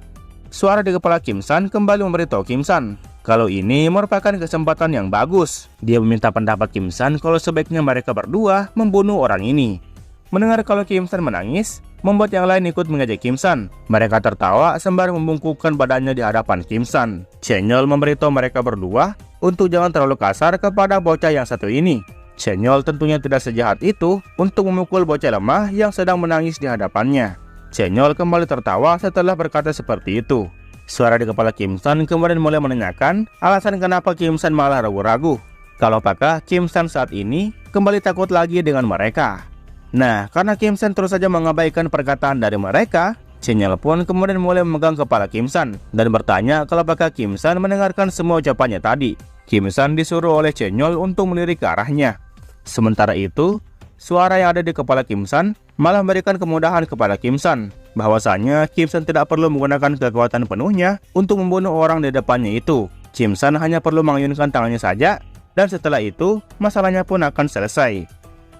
Suara di kepala Kim San kembali memberitahu Kim San kalau ini merupakan kesempatan yang bagus. Dia meminta pendapat Kim San kalau sebaiknya mereka berdua membunuh orang ini. Mendengar kalau Kim San menangis, membuat yang lain ikut mengejek Kim San. Mereka tertawa sembari membungkukkan badannya di hadapan Kim San. Chenyol memberitahu mereka berdua untuk jangan terlalu kasar kepada bocah yang satu ini. Chenyol tentunya tidak sejahat itu untuk memukul bocah lemah yang sedang menangis di hadapannya. Chenyol kembali tertawa setelah berkata seperti itu. Suara di kepala Kim San kemudian mulai menanyakan alasan kenapa Kim San malah ragu-ragu. kalau apakah Kim San saat ini kembali takut lagi dengan mereka. Nah, karena Kim San terus saja mengabaikan perkataan dari mereka, Chenyol pun kemudian mulai memegang kepala Kim San dan bertanya kalau apakah Kim San mendengarkan semua ucapannya tadi. Kim San disuruh oleh Chenyol untuk melirik ke arahnya. Sementara itu, suara yang ada di kepala Kim San malah memberikan kemudahan kepada Kim San, bahwasanya Kim San tidak perlu menggunakan kekuatan penuhnya untuk membunuh orang di depannya itu. Kim San hanya perlu mengayunkan tangannya saja, dan setelah itu masalahnya pun akan selesai.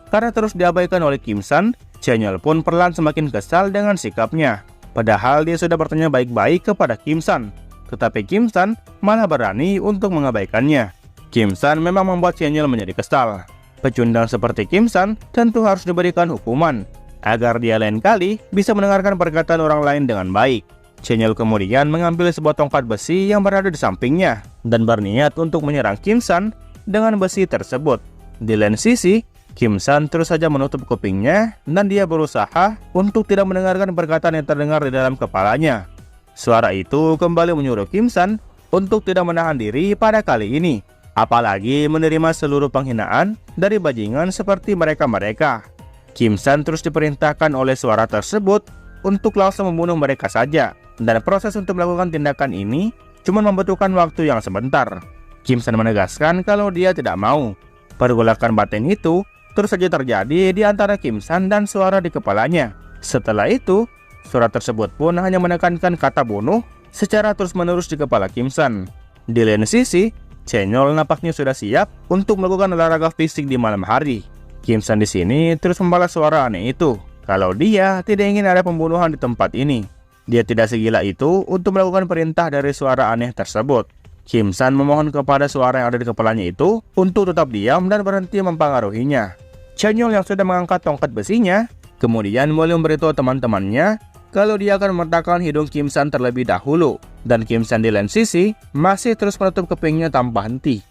Karena terus diabaikan oleh Kim San, Chenyol pun perlahan semakin kesal dengan sikapnya. Padahal dia sudah bertanya baik-baik kepada Kim San, tetapi Kim San malah berani untuk mengabaikannya. Kim San memang membuat Chenyol menjadi kesal. Pecundang seperti Kim San tentu harus diberikan hukuman, agar dia lain kali bisa mendengarkan perkataan orang lain dengan baik. Chenyol kemudian mengambil sebuah tongkat besi yang berada di sampingnya, dan berniat untuk menyerang Kim San dengan besi tersebut. Di lain sisi, Kim San terus saja menutup kupingnya, dan dia berusaha untuk tidak mendengarkan perkataan yang terdengar di dalam kepalanya. Suara itu kembali menyuruh Kim San untuk tidak menahan diri pada kali ini, apalagi menerima seluruh penghinaan dari bajingan seperti mereka-mereka. Kim San terus diperintahkan oleh suara tersebut untuk langsung membunuh mereka saja, dan proses untuk melakukan tindakan ini cuma membutuhkan waktu yang sebentar. Kim San menegaskan kalau dia tidak mau. Pergolakan batin itu terus saja terjadi di antara Kim San dan suara di kepalanya. Setelah itu, suara tersebut pun hanya menekankan kata bunuh secara terus-menerus di kepala Kim San. Di lain sisi, Chenyol nampaknya sudah siap untuk melakukan olahraga fisik di malam hari. Kim San di sini terus membalas suara aneh itu kalau dia tidak ingin ada pembunuhan di tempat ini. Dia tidak segila itu untuk melakukan perintah dari suara aneh tersebut. Kim San memohon kepada suara yang ada di kepalanya itu untuk tetap diam dan berhenti mempengaruhinya. Chenyol yang sudah mengangkat tongkat besinya kemudian mulai memberitahu teman-temannya kalau dia akan memerintahkan hidung Kim San terlebih dahulu, dan Kim San di lain sisi masih terus menutup kupingnya tanpa henti.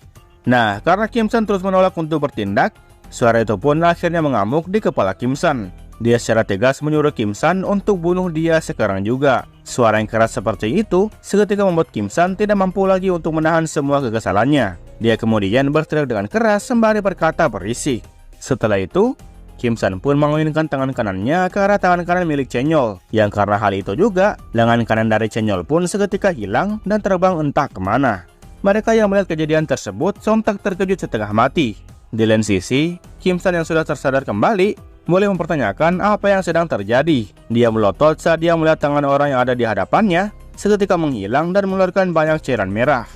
Nah, karena Kim San terus menolak untuk bertindak, suara itu pun akhirnya mengamuk di kepala Kim San. Dia secara tegas menyuruh Kim San untuk bunuh dia sekarang juga. Suara yang keras seperti itu seketika membuat Kim San tidak mampu lagi untuk menahan semua kekesalannya. Dia kemudian berteriak dengan keras sembari berkata berisik. Setelah itu, Kim San pun mengayunkan tangan kanannya ke arah tangan kanan milik Chenyol. Yang karena hal itu juga, lengan kanan dari Chenyol pun seketika hilang dan terbang entah kemana. Mereka yang melihat kejadian tersebut sontak terkejut setengah mati. Di lain sisi, Kim San yang sudah tersadar kembali mulai mempertanyakan apa yang sedang terjadi. Dia melotot saat dia melihat tangan orang yang ada di hadapannya seketika menghilang dan mengeluarkan banyak cairan merah.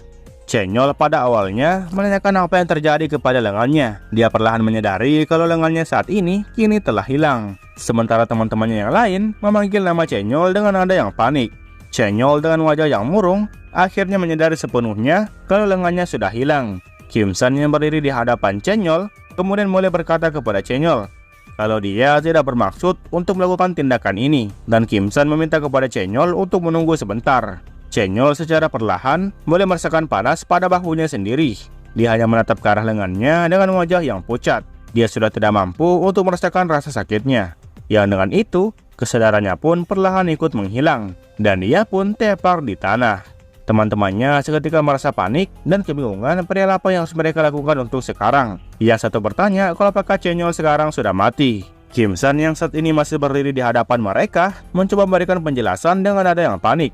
Chenyol pada awalnya menanyakan apa yang terjadi kepada lengannya. Dia perlahan menyadari kalau lengannya saat ini kini telah hilang. Sementara teman-temannya yang lain memanggil nama Chenyol dengan nada yang panik. Chenyol dengan wajah yang murung akhirnya menyadari sepenuhnya kalau lengannya sudah hilang. Kim San yang berdiri di hadapan Chenyol kemudian mulai berkata kepada Chenyol kalau dia tidak bermaksud untuk melakukan tindakan ini, dan Kim San meminta kepada Chenyol untuk menunggu sebentar. Chenyol secara perlahan mulai merasakan panas pada bahunya sendiri. Dia hanya menatap ke arah lengannya dengan wajah yang pucat. Dia sudah tidak mampu untuk merasakan rasa sakitnya. Yang dengan itu, kesadarannya pun perlahan ikut menghilang, dan dia pun tepar di tanah. Teman-temannya seketika merasa panik dan kebingungan perihal apa yang harus mereka lakukan untuk sekarang. Yang satu bertanya kalau apakah Chenyol sekarang sudah mati. Kim San yang saat ini masih berdiri di hadapan mereka mencoba memberikan penjelasan dengan nada yang panik.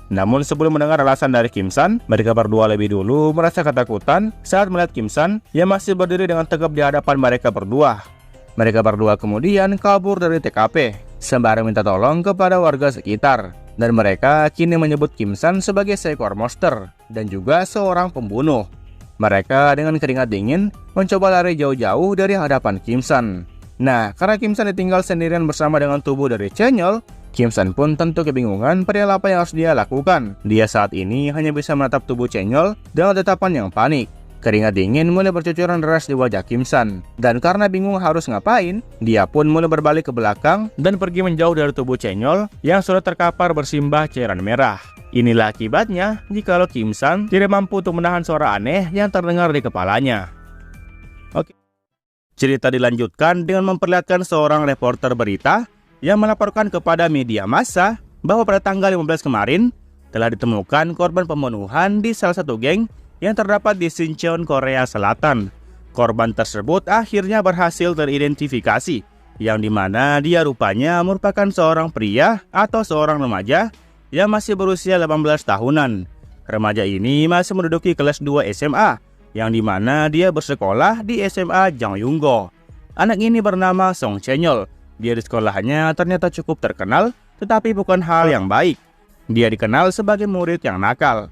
Namun sebelum mendengar alasan dari Kim San, mereka berdua lebih dulu merasa ketakutan saat melihat Kim San yang masih berdiri dengan tegap di hadapan mereka berdua. Mereka berdua kemudian kabur dari TKP, sembari minta tolong kepada warga sekitar. Dan mereka kini menyebut Kim San sebagai seekor monster dan juga seorang pembunuh. Mereka dengan keringat dingin mencoba lari jauh-jauh dari hadapan Kim San. Nah, karena Kim San ditinggal sendirian bersama dengan tubuh dari Chenyol, Kim San pun tentu kebingungan perihal apa yang harus dia lakukan. Dia saat ini hanya bisa menatap tubuh Chenyol dengan tatapan yang panik. Keringat dingin mulai bercucuran deras di wajah Kim San. Dan karena bingung harus ngapain, dia pun mulai berbalik ke belakang dan pergi menjauh dari tubuh Chenyol yang sudah terkapar bersimbah cairan merah. Inilah akibatnya jikalau Kim San tidak mampu untuk menahan suara aneh yang terdengar di kepalanya. Oke. Cerita dilanjutkan dengan memperlihatkan seorang reporter berita yang melaporkan kepada media massa bahwa pada tanggal 15 kemarin telah ditemukan korban pembunuhan di salah satu geng yang terdapat di Sincheon, Korea Selatan. Korban tersebut akhirnya berhasil teridentifikasi, yang dimana dia rupanya merupakan seorang pria atau seorang remaja yang masih berusia 18 tahunan. Remaja ini masih menduduki kelas 2 SMA, yang dimana dia bersekolah di SMA Jangyunggo. Anak ini bernama Song Chenyol. Dia di sekolahnya ternyata cukup terkenal, tetapi bukan hal yang baik. Dia dikenal sebagai murid yang nakal.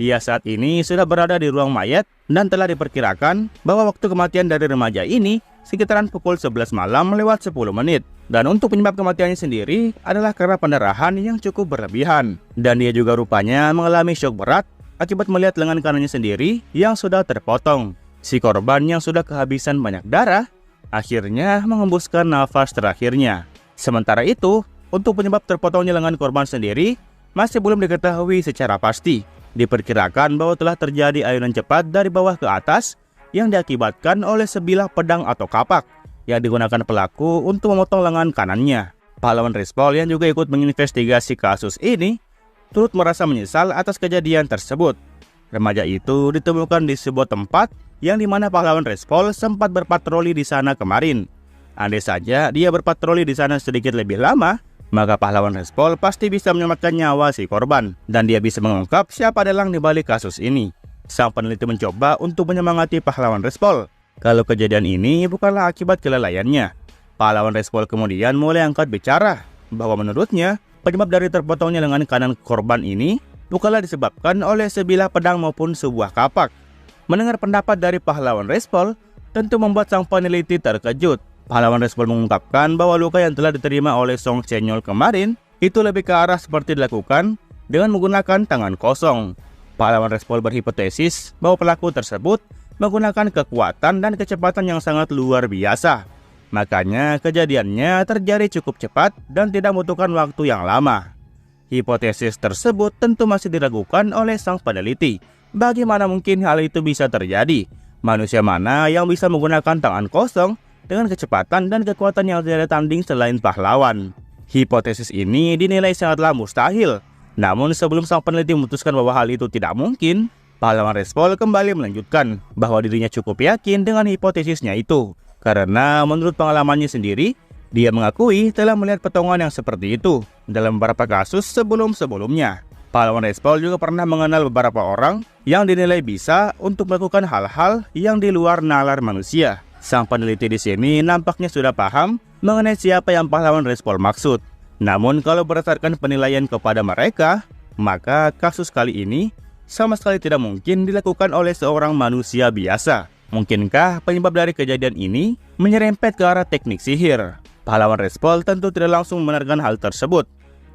Dia saat ini sudah berada di ruang mayat dan telah diperkirakan bahwa waktu kematian dari remaja ini sekitaran pukul 11 malam lewat 10 menit. Dan untuk penyebab kematiannya sendiri adalah karena pendarahan yang cukup berlebihan. Dan dia juga rupanya mengalami syok berat akibat melihat lengan kanannya sendiri yang sudah terpotong. Si korban yang sudah kehabisan banyak darah akhirnya mengembuskan nafas terakhirnya. Sementara itu, untuk penyebab terpotongnya lengan korban sendiri masih belum diketahui secara pasti. Diperkirakan bahwa telah terjadi ayunan cepat dari bawah ke atas yang diakibatkan oleh sebilah pedang atau kapak yang digunakan pelaku untuk memotong lengan kanannya. Pahlawan Respol yang juga ikut menginvestigasi kasus ini turut merasa menyesal atas kejadian tersebut. Remaja itu ditemukan di sebuah tempat yang dimana pahlawan Respol sempat berpatroli di sana kemarin. Andai saja dia berpatroli di sana sedikit lebih lama, maka pahlawan Respol pasti bisa menyelamatkan nyawa si korban, dan dia bisa mengungkap siapa dalang di balik kasus ini. Sang peneliti mencoba untuk menyemangati pahlawan Respol kalau kejadian ini bukanlah akibat kelalaiannya. Pahlawan Respol kemudian mulai angkat bicara bahwa menurutnya penyebab dari terpotongnya lengan kanan korban ini bukanlah disebabkan oleh sebilah pedang maupun sebuah kapak. Mendengar pendapat dari pahlawan Respol tentu membuat sang peneliti terkejut. Pahlawan Respol mengungkapkan bahwa luka yang telah diterima oleh Song Chenyol kemarin itu lebih ke arah seperti dilakukan dengan menggunakan tangan kosong. Pahlawan Respol berhipotesis bahwa pelaku tersebut menggunakan kekuatan dan kecepatan yang sangat luar biasa. Makanya kejadiannya terjadi cukup cepat dan tidak membutuhkan waktu yang lama. Hipotesis tersebut tentu masih diragukan oleh sang peneliti. Bagaimana mungkin hal itu bisa terjadi? Manusia mana yang bisa menggunakan tangan kosong dengan kecepatan dan kekuatan yang tidak tanding selain pahlawan? Hipotesis ini dinilai sangatlah mustahil. Namun sebelum sang peneliti memutuskan bahwa hal itu tidak mungkin, pahlawan Respol kembali melanjutkan bahwa dirinya cukup yakin dengan hipotesisnya itu. Karena menurut pengalamannya sendiri, dia mengakui telah melihat potongan yang seperti itu dalam beberapa kasus sebelum-sebelumnya. Pahlawan Respol juga pernah mengenal beberapa orang yang dinilai bisa untuk melakukan hal-hal yang di luar nalar manusia. Sang peneliti di sini nampaknya sudah paham mengenai siapa yang pahlawan Respol maksud. Namun kalau berdasarkan penilaian kepada mereka, maka kasus kali ini sama sekali tidak mungkin dilakukan oleh seorang manusia biasa. Mungkinkah penyebab dari kejadian ini menyerempet ke arah teknik sihir? Pahlawan Respol tentu tidak langsung membenarkan hal tersebut.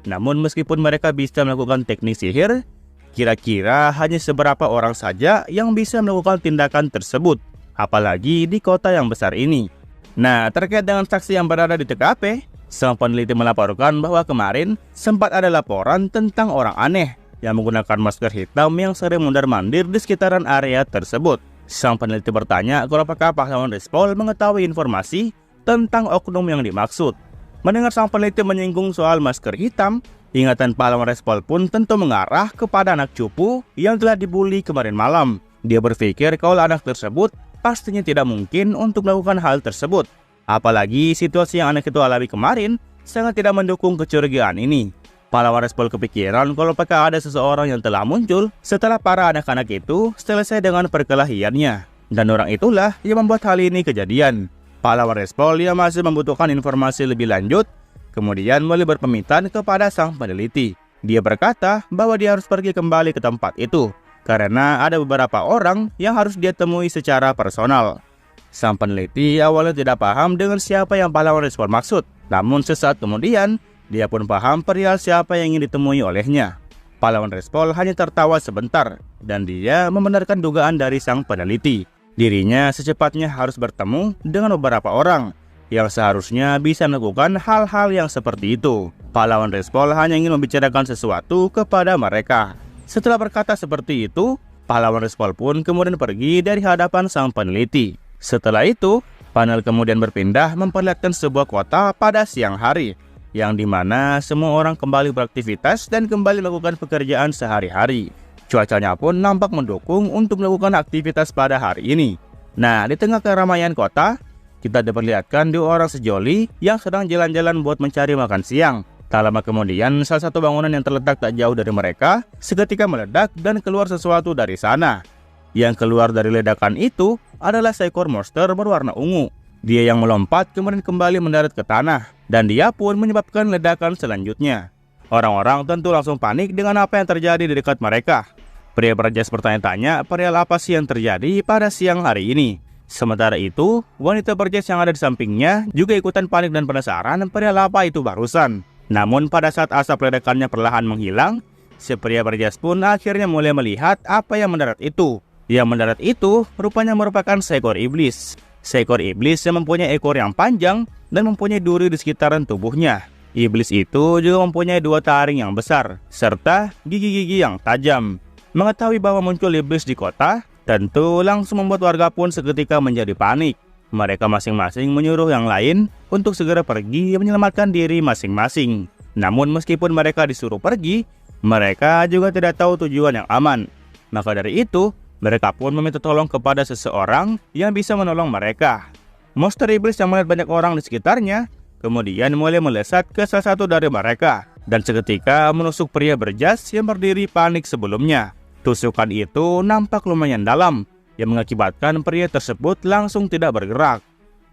Namun meskipun mereka bisa melakukan teknik sihir, kira-kira hanya seberapa orang saja yang bisa melakukan tindakan tersebut? Apalagi di kota yang besar ini. Nah, terkait dengan saksi yang berada di TKP, sang peneliti melaporkan bahwa kemarin sempat ada laporan tentang orang aneh yang menggunakan masker hitam yang sering mondar-mandir di sekitaran area tersebut. Sang peneliti bertanya apakah pahlawan Respol mengetahui informasi tentang oknum yang dimaksud. Mendengar sang peneliti menyinggung soal masker hitam, ingatan pahlawan Respol pun tentu mengarah kepada anak cupu yang telah dibully kemarin malam. Dia berpikir kalau anak tersebut pastinya tidak mungkin untuk melakukan hal tersebut. Apalagi situasi yang anak itu alami kemarin sangat tidak mendukung kecurigaan ini. Pahlawan Respol kepikiran kalau apakah ada seseorang yang telah muncul setelah para anak-anak itu selesai dengan perkelahiannya. Dan orang itulah yang membuat hal ini kejadian. Pahlawan Respol yang masih membutuhkan informasi lebih lanjut, kemudian mulai berpamitan kepada sang peneliti. Dia berkata bahwa dia harus pergi kembali ke tempat itu karena ada beberapa orang yang harus dia temui secara personal. Sang peneliti awalnya tidak paham dengan siapa yang pahlawan Respol maksud. Namun sesaat kemudian, dia pun paham perihal siapa yang ingin ditemui olehnya. Pahlawan Respol hanya tertawa sebentar, dan dia membenarkan dugaan dari sang peneliti. Dirinya secepatnya harus bertemu dengan beberapa orang yang seharusnya bisa melakukan hal-hal yang seperti itu. Pahlawan Respol hanya ingin membicarakan sesuatu kepada mereka. Setelah berkata seperti itu, pahlawan Respol pun kemudian pergi dari hadapan sang peneliti. Setelah itu, panel kemudian berpindah memperlihatkan sebuah kota pada siang hari, yang dimana semua orang kembali beraktivitas dan kembali melakukan pekerjaan sehari-hari. Cuacanya pun nampak mendukung untuk melakukan aktivitas pada hari ini. Nah, di tengah keramaian kota, kita diperlihatkan dua orang sejoli yang sedang jalan-jalan buat mencari makan siang. Tak lama kemudian, salah satu bangunan yang terletak tak jauh dari mereka seketika meledak dan keluar sesuatu dari sana. Yang keluar dari ledakan itu adalah seekor monster berwarna ungu. Dia yang melompat kemudian kembali mendarat ke tanah, dan dia pun menyebabkan ledakan selanjutnya. Orang-orang tentu langsung panik dengan apa yang terjadi di dekat mereka. Pria berjas bertanya-tanya perihal apa sih yang terjadi pada siang hari ini. Sementara itu, wanita berjas yang ada di sampingnya juga ikutan panik dan penasaran perihal apa itu barusan. Namun pada saat asap ledakannya perlahan menghilang, si pria berjas pun akhirnya mulai melihat apa yang mendarat itu. Yang mendarat itu rupanya merupakan seekor iblis. Seekor iblis yang mempunyai ekor yang panjang dan mempunyai duri di sekitaran tubuhnya. Iblis itu juga mempunyai dua taring yang besar, serta gigi-gigi yang tajam. Mengetahui bahwa muncul iblis di kota, tentu langsung membuat warga pun seketika menjadi panik. Mereka masing-masing menyuruh yang lain untuk segera pergi menyelamatkan diri masing-masing. Namun meskipun mereka disuruh pergi, mereka juga tidak tahu tujuan yang aman. Maka dari itu, mereka pun meminta tolong kepada seseorang yang bisa menolong mereka. Monster iblis yang melihat banyak orang di sekitarnya, kemudian mulai melesat ke salah satu dari mereka, dan seketika menusuk pria berjas yang berdiri panik sebelumnya. Tusukan itu nampak lumayan dalam, yang mengakibatkan pria tersebut langsung tidak bergerak.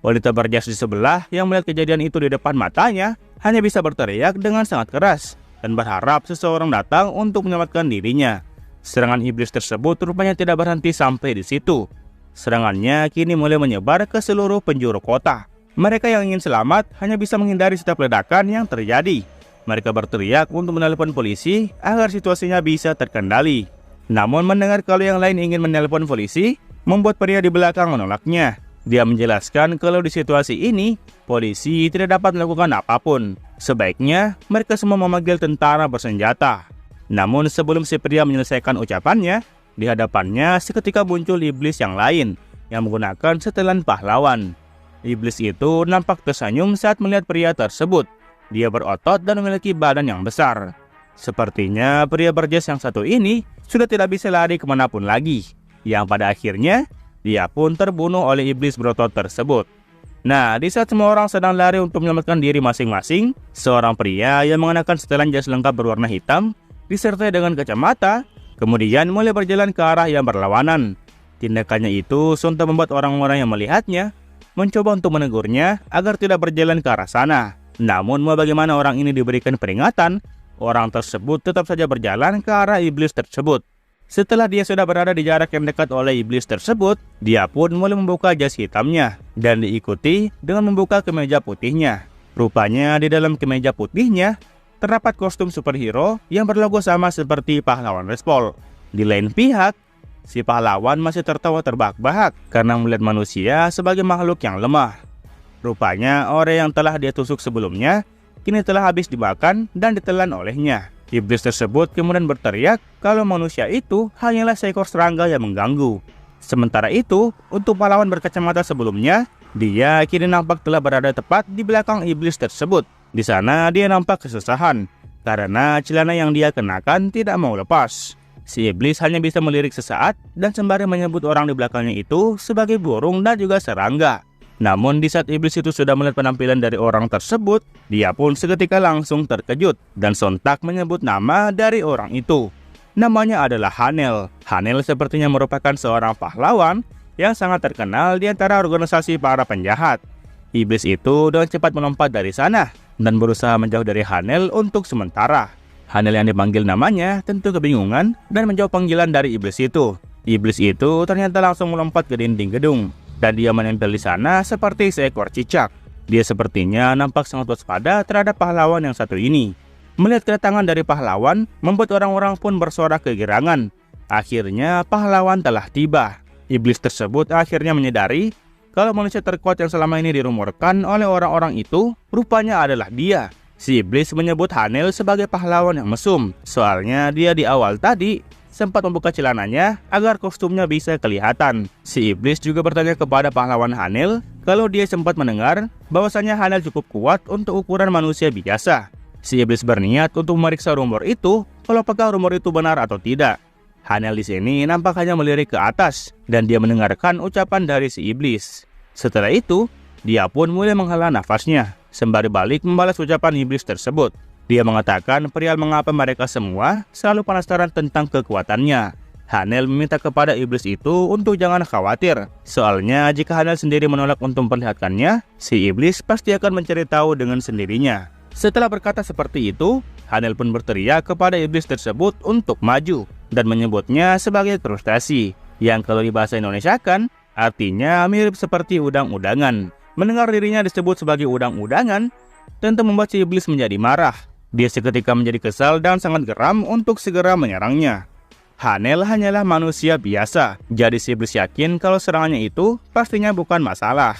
Wanita berjas di sebelah yang melihat kejadian itu di depan matanya, hanya bisa berteriak dengan sangat keras, dan berharap seseorang datang untuk menyelamatkan dirinya. Serangan iblis tersebut rupanya tidak berhenti sampai di situ. Serangannya kini mulai menyebar ke seluruh penjuru kota. Mereka yang ingin selamat hanya bisa menghindari setiap ledakan yang terjadi. Mereka berteriak untuk menelepon polisi agar situasinya bisa terkendali. Namun mendengar kalau yang lain ingin menelepon polisi, membuat pria di belakang menolaknya. Dia menjelaskan kalau di situasi ini, polisi tidak dapat melakukan apapun. Sebaiknya mereka semua memanggil tentara bersenjata. Namun sebelum si pria menyelesaikan ucapannya, di hadapannya seketika muncul iblis yang lain yang menggunakan setelan pahlawan. Iblis itu nampak tersenyum saat melihat pria tersebut. Dia berotot dan memiliki badan yang besar. Sepertinya pria berjas yang satu ini sudah tidak bisa lari kemanapun lagi, yang pada akhirnya dia pun terbunuh oleh iblis berotot tersebut. Nah, di saat semua orang sedang lari untuk menyelamatkan diri masing-masing, seorang pria yang mengenakan setelan jas lengkap berwarna hitam disertai dengan kacamata, kemudian mulai berjalan ke arah yang berlawanan. Tindakannya itu sontak membuat orang-orang yang melihatnya mencoba untuk menegurnya agar tidak berjalan ke arah sana. Namun mau bagaimana orang ini diberikan peringatan, orang tersebut tetap saja berjalan ke arah iblis tersebut. Setelah dia sudah berada di jarak yang dekat oleh iblis tersebut, dia pun mulai membuka jas hitamnya dan diikuti dengan membuka kemeja putihnya. Rupanya di dalam kemeja putihnya terdapat kostum superhero yang berlogo sama seperti pahlawan Respol. Di lain pihak, si pahlawan masih tertawa terbahak-bahak karena melihat manusia sebagai makhluk yang lemah. Rupanya orang yang telah dia tusuk sebelumnya kini telah habis dimakan dan ditelan olehnya. Iblis tersebut kemudian berteriak kalau manusia itu hanyalah seekor serangga yang mengganggu. Sementara itu, untuk pahlawan berkacamata sebelumnya, dia kini nampak telah berada tepat di belakang iblis tersebut. Di sana dia nampak kesusahan karena celana yang dia kenakan tidak mau lepas. Si iblis hanya bisa melirik sesaat dan sembari menyebut orang di belakangnya itu sebagai burung dan juga serangga. Namun di saat iblis itu sudah melihat penampilan dari orang tersebut, dia pun seketika langsung terkejut dan sontak menyebut nama dari orang itu. Namanya adalah Hanel. Hanel sepertinya merupakan seorang pahlawan yang sangat terkenal di antara organisasi para penjahat. Iblis itu dengan cepat melompat dari sana dan berusaha menjauh dari Hanel untuk sementara. Hanel yang dipanggil namanya tentu kebingungan dan menjawab panggilan dari iblis itu. Iblis itu ternyata langsung melompat ke dinding gedung dan dia menempel di sana seperti seekor cicak. Dia sepertinya nampak sangat waspada terhadap pahlawan yang satu ini. Melihat kedatangan dari pahlawan membuat orang-orang pun bersorak kegirangan. Akhirnya pahlawan telah tiba. Iblis tersebut akhirnya menyadari kalau manusia terkuat yang selama ini dirumorkan oleh orang-orang itu rupanya adalah dia. Si iblis menyebut Hanel sebagai pahlawan yang mesum. Soalnya dia di awal tadi sempat membuka celananya agar kostumnya bisa kelihatan. Si iblis juga bertanya kepada pahlawan Hanel kalau dia sempat mendengar bahwasanya Hanel cukup kuat untuk ukuran manusia biasa. Si iblis berniat untuk memeriksa rumor itu, kalau apakah rumor itu benar atau tidak. Hanel di sini nampak hanya melirik ke atas dan dia mendengarkan ucapan dari si iblis. Setelah itu, dia pun mulai menghela nafasnya sembari balik membalas ucapan iblis tersebut. Dia mengatakan perihal mengapa mereka semua selalu penasaran tentang kekuatannya. Hanel meminta kepada iblis itu untuk jangan khawatir. Soalnya jika Hanel sendiri menolak untuk memperlihatkannya, si iblis pasti akan mencari tahu dengan sendirinya. Setelah berkata seperti itu, Hanel pun berteriak kepada iblis tersebut untuk maju dan menyebutnya sebagai frustasi, yang kalau di bahasa Indonesia kan artinya mirip seperti udang-udangan. Mendengar dirinya disebut sebagai udang-udangan tentu membuat si iblis menjadi marah. Dia seketika menjadi kesal dan sangat geram untuk segera menyerangnya. Hanel hanyalah manusia biasa, jadi si iblis yakin kalau serangannya itu pastinya bukan masalah.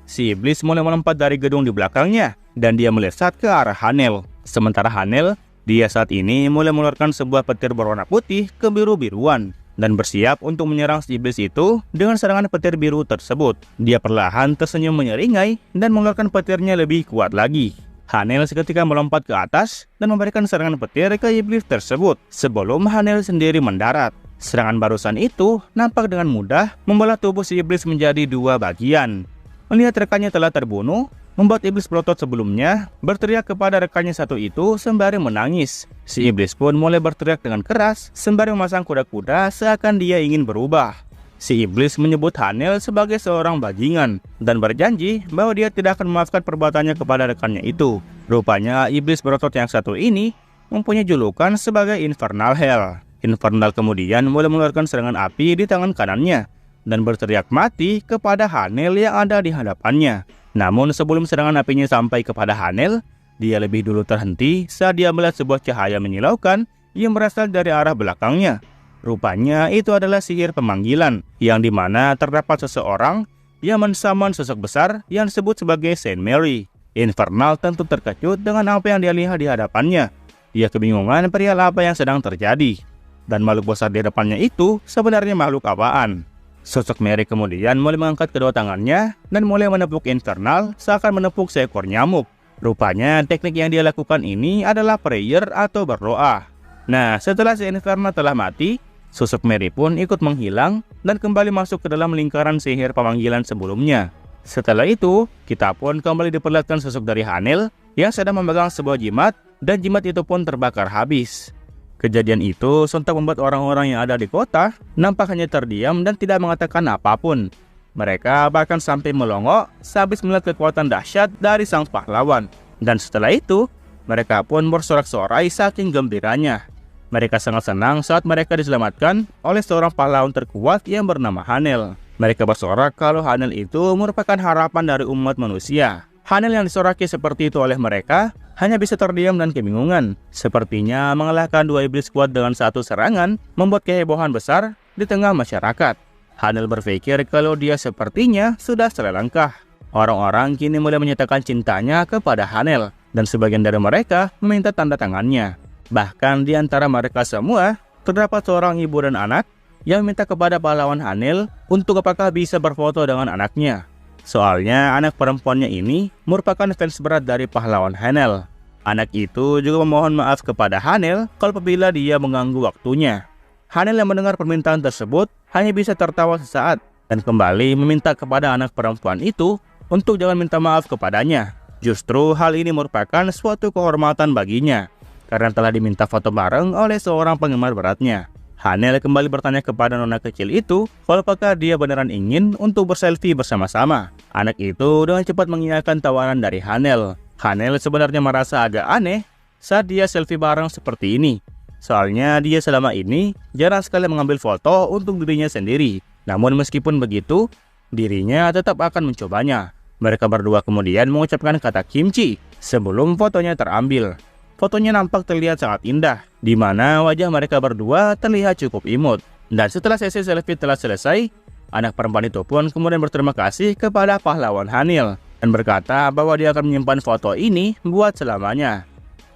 Si iblis mulai melompat dari gedung di belakangnya dan dia melesat ke arah Hanel. Sementara Hanel, dia saat ini mulai mengeluarkan sebuah petir berwarna putih ke biru-biruan dan bersiap untuk menyerang si iblis itu dengan serangan petir biru tersebut. Dia perlahan tersenyum menyeringai dan mengeluarkan petirnya lebih kuat lagi. Hanel seketika melompat ke atas dan memberikan serangan petir ke iblis tersebut sebelum Hanel sendiri mendarat. Serangan barusan itu nampak dengan mudah membelah tubuh si iblis menjadi dua bagian. Melihat rekannya telah terbunuh, membuat iblis berotot sebelumnya berteriak kepada rekannya satu itu sembari menangis. Si iblis pun mulai berteriak dengan keras sembari memasang kuda-kuda seakan dia ingin berubah. Si iblis menyebut Hanel sebagai seorang bajingan dan berjanji bahwa dia tidak akan memaafkan perbuatannya kepada rekannya itu. Rupanya iblis berotot yang satu ini mempunyai julukan sebagai Infernal Hell. Infernal kemudian mulai mengeluarkan serangan api di tangan kanannya dan berteriak mati kepada Hanel yang ada di hadapannya. Namun sebelum serangan apinya sampai kepada Hanel, dia lebih dulu terhenti saat dia melihat sebuah cahaya menyilaukan yang berasal dari arah belakangnya. Rupanya itu adalah sihir pemanggilan, yang dimana terdapat seseorang yang mensaman sosok besar yang disebut sebagai Saint Mary. Infernal tentu terkejut dengan apa yang dia lihat di hadapannya. Dia kebingungan perihal apa yang sedang terjadi. Dan makhluk besar di depannya itu sebenarnya makhluk apaan? Sosok Mary kemudian mulai mengangkat kedua tangannya dan mulai menepuk Infernal seakan menepuk seekor nyamuk. Rupanya teknik yang dia lakukan ini adalah prayer atau berdoa. Nah, setelah si Infernal telah mati, sosok Mary pun ikut menghilang dan kembali masuk ke dalam lingkaran sihir pemanggilan sebelumnya. Setelah itu, kita pun kembali diperlihatkan sosok dari Hanel yang sedang memegang sebuah jimat dan jimat itu pun terbakar habis. Kejadian itu sontak membuat orang-orang yang ada di kota nampak hanya terdiam dan tidak mengatakan apapun. Mereka bahkan sampai melongo sehabis melihat kekuatan dahsyat dari sang pahlawan. Dan setelah itu, mereka pun bersorak-sorai saking gembiranya. Mereka sangat senang saat mereka diselamatkan oleh seorang pahlawan terkuat yang bernama Hanel. Mereka bersorak kalau Hanel itu merupakan harapan dari umat manusia. Hanel yang disoraki seperti itu oleh mereka hanya bisa terdiam dan kebingungan. Sepertinya mengalahkan dua iblis kuat dengan satu serangan membuat kehebohan besar di tengah masyarakat. Hanel berpikir kalau dia sepertinya sudah selangkah. Orang-orang kini mulai menyatakan cintanya kepada Hanel dan sebagian dari mereka meminta tanda tangannya. Bahkan di antara mereka semua terdapat seorang ibu dan anak yang meminta kepada pahlawan Hanel untuk apakah bisa berfoto dengan anaknya. Soalnya anak perempuannya ini merupakan fans berat dari pahlawan Hanel. Anak itu juga memohon maaf kepada Hanel kalau apabila dia mengganggu waktunya. Hanel yang mendengar permintaan tersebut hanya bisa tertawa sesaat dan kembali meminta kepada anak perempuan itu untuk jangan minta maaf kepadanya. Justru hal ini merupakan suatu kehormatan baginya karena telah diminta foto bareng oleh seorang penggemar beratnya. Hanel kembali bertanya kepada nona kecil itu kalau apakah dia beneran ingin untuk berselfie bersama-sama. Anak itu dengan cepat mengiyakan tawaran dari Hanel. Hanel sebenarnya merasa agak aneh saat dia selfie bareng seperti ini. Soalnya dia selama ini jarang sekali mengambil foto untuk dirinya sendiri. Namun meskipun begitu, dirinya tetap akan mencobanya. Mereka berdua kemudian mengucapkan kata kimchi sebelum fotonya terambil. Fotonya nampak terlihat sangat indah, di mana wajah mereka berdua terlihat cukup imut. Dan setelah sesi selfie telah selesai, anak perempuan itu pun kemudian berterima kasih kepada pahlawan Hanel dan berkata bahwa dia akan menyimpan foto ini buat selamanya.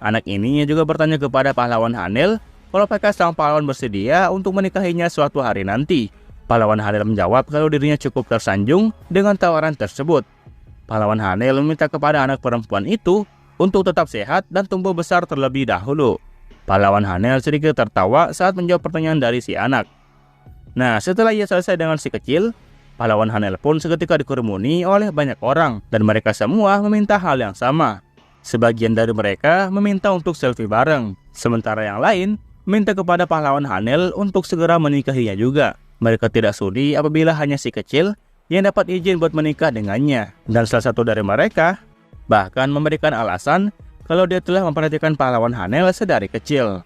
Anak ini juga bertanya kepada pahlawan Hanel kalau apakah sang pahlawan bersedia untuk menikahinya suatu hari nanti. Pahlawan Hanel menjawab kalau dirinya cukup tersanjung dengan tawaran tersebut. Pahlawan Hanel meminta kepada anak perempuan itu untuk tetap sehat dan tumbuh besar terlebih dahulu. Pahlawan Hanel sedikit tertawa saat menjawab pertanyaan dari si anak. Nah, setelah ia selesai dengan si kecil, pahlawan Hanel pun seketika dikerumuni oleh banyak orang dan mereka semua meminta hal yang sama. Sebagian dari mereka meminta untuk selfie bareng, sementara yang lain meminta kepada pahlawan Hanel untuk segera menikahinya juga. Mereka tidak sudi apabila hanya si kecil yang dapat izin buat menikah dengannya. Dan salah satu dari mereka bahkan memberikan alasan kalau dia telah memperhatikan pahlawan Hanel sedari kecil.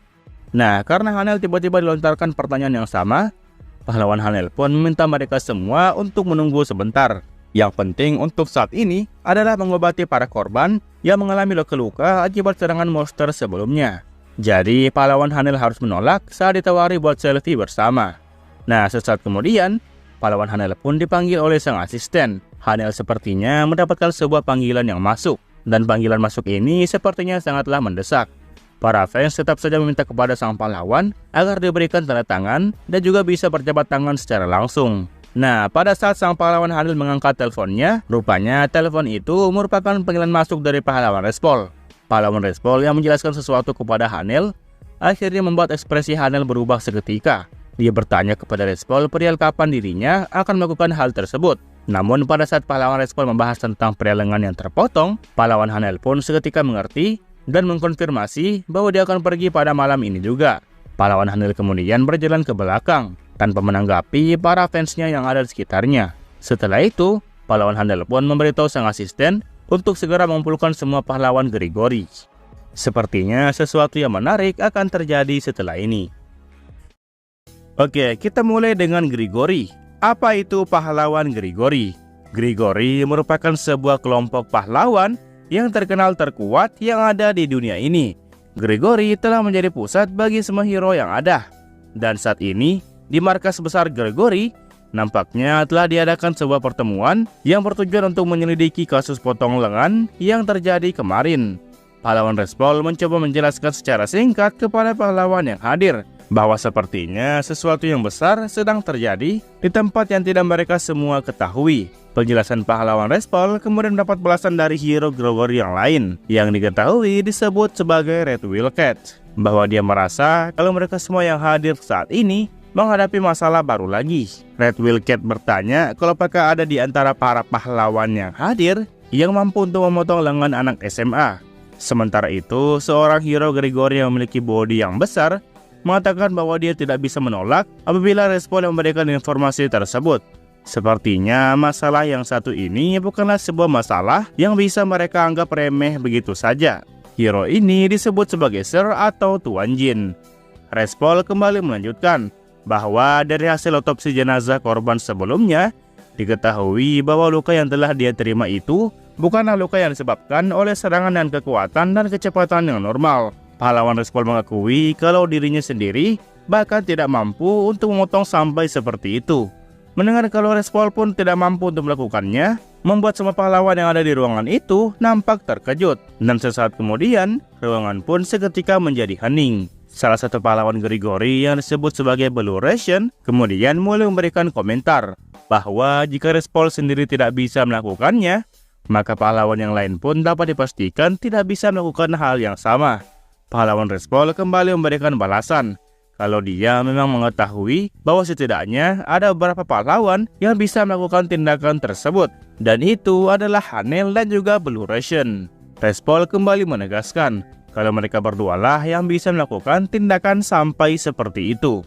Nah, karena Hanel tiba-tiba dilontarkan pertanyaan yang sama, pahlawan Hanel pun meminta mereka semua untuk menunggu sebentar. Yang penting untuk saat ini adalah mengobati para korban yang mengalami luka-luka akibat serangan monster sebelumnya. Jadi pahlawan Hanel harus menolak saat ditawari buat selfie bersama. Nah, sesaat kemudian, pahlawan Hanel pun dipanggil oleh sang asisten. Hanel sepertinya mendapatkan sebuah panggilan yang masuk, dan panggilan masuk ini sepertinya sangatlah mendesak. Para fans tetap saja meminta kepada sang pahlawan agar diberikan tanda tangan dan juga bisa berjabat tangan secara langsung. Nah, pada saat sang pahlawan Hanel mengangkat teleponnya, rupanya telepon itu merupakan panggilan masuk dari pahlawan Respol. Pahlawan Respol yang menjelaskan sesuatu kepada Hanel, akhirnya membuat ekspresi Hanel berubah seketika. Dia bertanya kepada Respol perihal kapan dirinya akan melakukan hal tersebut. Namun pada saat pahlawan Respol membahas tentang perihal lengan yang terpotong, pahlawan Hanel pun seketika mengerti dan mengkonfirmasi bahwa dia akan pergi pada malam ini juga. Pahlawan Hanel kemudian berjalan ke belakang tanpa menanggapi para fansnya yang ada di sekitarnya. Setelah itu, pahlawan Hanel pun memberitahu sang asisten untuk segera mengumpulkan semua pahlawan Grigori. Sepertinya sesuatu yang menarik akan terjadi setelah ini. Oke, kita mulai dengan Grigori. Apa itu pahlawan Grigori? Grigori merupakan sebuah kelompok pahlawan yang terkenal terkuat yang ada di dunia ini. Grigori telah menjadi pusat bagi semua hero yang ada. Dan saat ini, di markas besar Grigori, nampaknya telah diadakan sebuah pertemuan yang bertujuan untuk menyelidiki kasus potong lengan yang terjadi kemarin. Pahlawan Respol mencoba menjelaskan secara singkat kepada pahlawan yang hadir bahwa sepertinya sesuatu yang besar sedang terjadi di tempat yang tidak mereka semua ketahui. Penjelasan pahlawan Respol kemudian mendapat balasan dari hero Grigori yang lain yang diketahui disebut sebagai Red Wildcat, bahwa dia merasa kalau mereka semua yang hadir saat ini menghadapi masalah baru lagi. Red Wildcat bertanya kalau apakah ada di antara para pahlawan yang hadir yang mampu untuk memotong lengan anak SMA. Sementara itu, seorang hero Grigori yang memiliki bodi yang besar mengatakan bahwa dia tidak bisa menolak apabila Respol yang memberikan informasi tersebut. Sepertinya masalah yang satu ini bukanlah sebuah masalah yang bisa mereka anggap remeh begitu saja. Hero ini disebut sebagai Sir atau Tuan Jin. Respol kembali melanjutkan bahwa dari hasil otopsi jenazah korban sebelumnya, diketahui bahwa luka yang telah dia terima itu bukanlah luka yang disebabkan oleh serangan dan kekuatan dan kecepatan yang normal. Pahlawan Respol mengakui kalau dirinya sendiri bahkan tidak mampu untuk memotong sampai seperti itu. Mendengar kalau Respol pun tidak mampu untuk melakukannya, membuat semua pahlawan yang ada di ruangan itu nampak terkejut. Dan sesaat kemudian, ruangan pun seketika menjadi hening. Salah satu pahlawan Grigori yang disebut sebagai Blue Ration kemudian mulai memberikan komentar bahwa jika Respol sendiri tidak bisa melakukannya, maka pahlawan yang lain pun dapat dipastikan tidak bisa melakukan hal yang sama. Pahlawan Respol kembali memberikan balasan kalau dia memang mengetahui bahwa setidaknya ada beberapa pahlawan yang bisa melakukan tindakan tersebut, dan itu adalah Hanel dan juga Blue Ration. Respol kembali menegaskan kalau mereka berdualah yang bisa melakukan tindakan sampai seperti itu.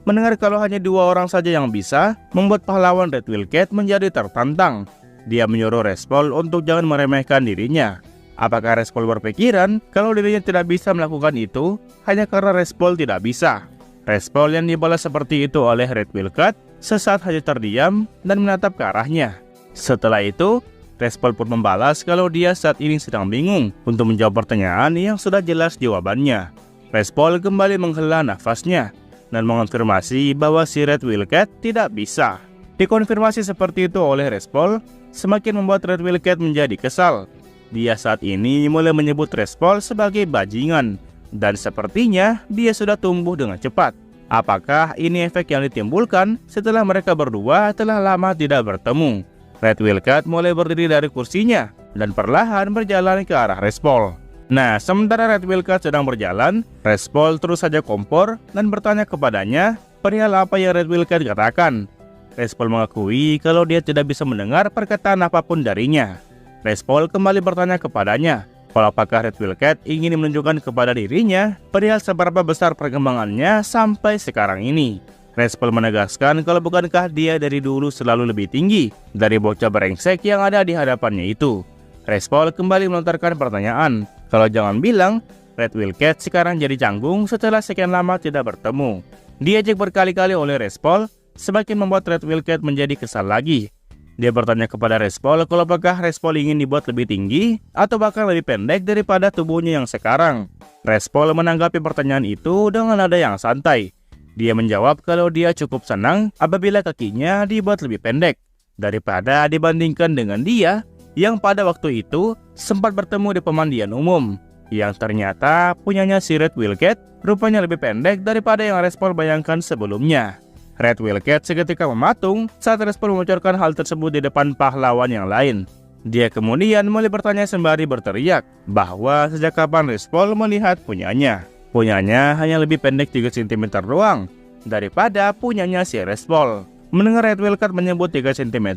Mendengar kalau hanya dua orang saja yang bisa, membuat pahlawan Red Wildcat menjadi tertantang. Dia menyuruh Respol untuk jangan meremehkan dirinya. Apakah Respol berpikiran kalau dirinya tidak bisa melakukan itu hanya karena Respol tidak bisa? Respol yang dibalas seperti itu oleh Red Wildcat sesaat hanya terdiam dan menatap ke arahnya. Setelah itu, Respol pun membalas kalau dia saat ini sedang bingung untuk menjawab pertanyaan yang sudah jelas jawabannya. Respol kembali menghela nafasnya dan mengonfirmasi bahwa si Red Wildcat tidak bisa. Dikonfirmasi seperti itu oleh Respol semakin membuat Red Wildcat menjadi kesal. Dia saat ini mulai menyebut Respol sebagai bajingan, dan sepertinya dia sudah tumbuh dengan cepat. Apakah ini efek yang ditimbulkan setelah mereka berdua telah lama tidak bertemu? Red Wildcat mulai berdiri dari kursinya dan perlahan berjalan ke arah Respol. Nah, sementara Red Wildcat sedang berjalan, Respol terus saja kompor dan bertanya kepadanya perihal apa yang Red Wildcat katakan. Respol mengakui kalau dia tidak bisa mendengar perkataan apapun darinya. Respol kembali bertanya kepadanya kalau apakah Red Wildcat ingin menunjukkan kepada dirinya perihal seberapa besar perkembangannya sampai sekarang ini. Respol menegaskan kalau bukankah dia dari dulu selalu lebih tinggi dari bocah brengsek yang ada di hadapannya itu. Respol kembali melontarkan pertanyaan, kalau jangan bilang Red Wildcat sekarang jadi canggung setelah sekian lama tidak bertemu. Diajak berkali-kali oleh Respol, semakin membuat Red Wildcat menjadi kesal lagi. Dia bertanya kepada Respol kalau apakah Respol ingin dibuat lebih tinggi atau bahkan lebih pendek daripada tubuhnya yang sekarang. Respol menanggapi pertanyaan itu dengan nada yang santai. Dia menjawab kalau dia cukup senang apabila kakinya dibuat lebih pendek daripada dibandingkan dengan dia yang pada waktu itu sempat bertemu di pemandian umum, yang ternyata punyanya si Red Wildcat rupanya lebih pendek daripada yang Respol bayangkan sebelumnya. Red Wildcat seketika mematung saat Respol membocurkan hal tersebut di depan pahlawan yang lain. Dia kemudian mulai bertanya sembari berteriak bahwa sejak kapan Respol melihat punyanya. Punyanya hanya lebih pendek 3 cm doang daripada punyanya si Respol. Mendengar Red Wildcat menyebut 3 cm,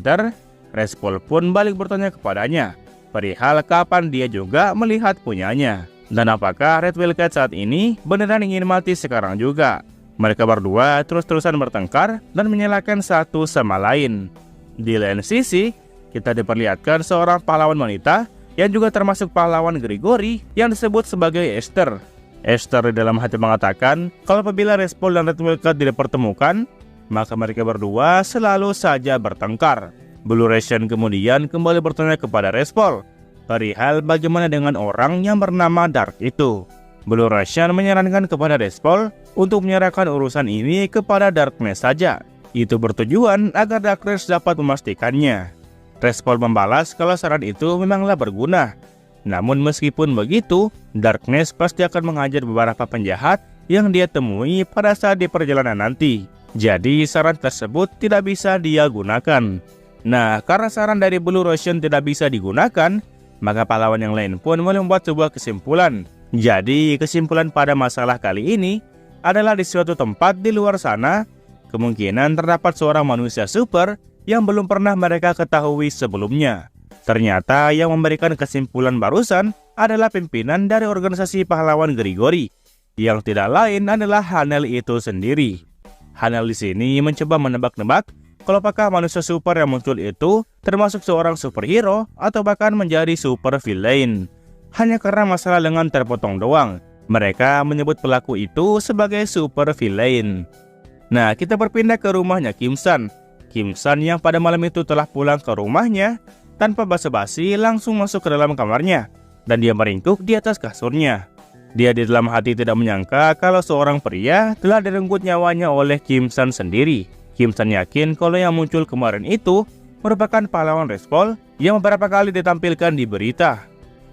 Respol pun balik bertanya kepadanya perihal kapan dia juga melihat punyanya, dan apakah Red Wildcat saat ini beneran ingin mati sekarang juga. Mereka berdua terus-terusan bertengkar dan menyalahkan satu sama lain. Di lain sisi, kita diperlihatkan seorang pahlawan wanita yang juga termasuk pahlawan Grigori yang disebut sebagai Esther. Esther di dalam hati mengatakan kalau apabila Respol dan Red Wildcat dipertemukan, maka mereka berdua selalu saja bertengkar. Blue Ration kemudian kembali bertanya kepada Respol perihal bagaimana dengan orang yang bernama Dark itu. Blue Ration menyarankan kepada Respol untuk menyerahkan urusan ini kepada Darkness saja. Itu bertujuan agar Darkness dapat memastikannya. Respol membalas kalau saran itu memanglah berguna. Namun meskipun begitu, Darkness pasti akan menghajar beberapa penjahat yang dia temui pada saat di perjalanan nanti. Jadi saran tersebut tidak bisa dia gunakan. Nah, karena saran dari Blue Ration tidak bisa digunakan, maka pahlawan yang lain pun mulai membuat sebuah kesimpulan. Jadi, kesimpulan pada masalah kali ini adalah di suatu tempat di luar sana, kemungkinan terdapat seorang manusia super yang belum pernah mereka ketahui sebelumnya. Ternyata yang memberikan kesimpulan barusan adalah pimpinan dari organisasi pahlawan Grigori, yang tidak lain adalah Hanel itu sendiri. Hanel di sini mencoba menebak-nebak kalau apakah manusia super yang muncul itu termasuk seorang superhero atau bahkan menjadi super villain. Hanya karena masalah lengan terpotong doang, mereka menyebut pelaku itu sebagai super villain. Nah, kita berpindah ke rumahnya Kim Sun. Kim Sun yang pada malam itu telah pulang ke rumahnya tanpa basa-basi langsung masuk ke dalam kamarnya dan dia meringkuk di atas kasurnya. Dia di dalam hati tidak menyangka kalau seorang pria telah direnggut nyawanya oleh Kim Sun sendiri. Kim Sun yakin kalau yang muncul kemarin itu merupakan pahlawan Respol yang beberapa kali ditampilkan di berita.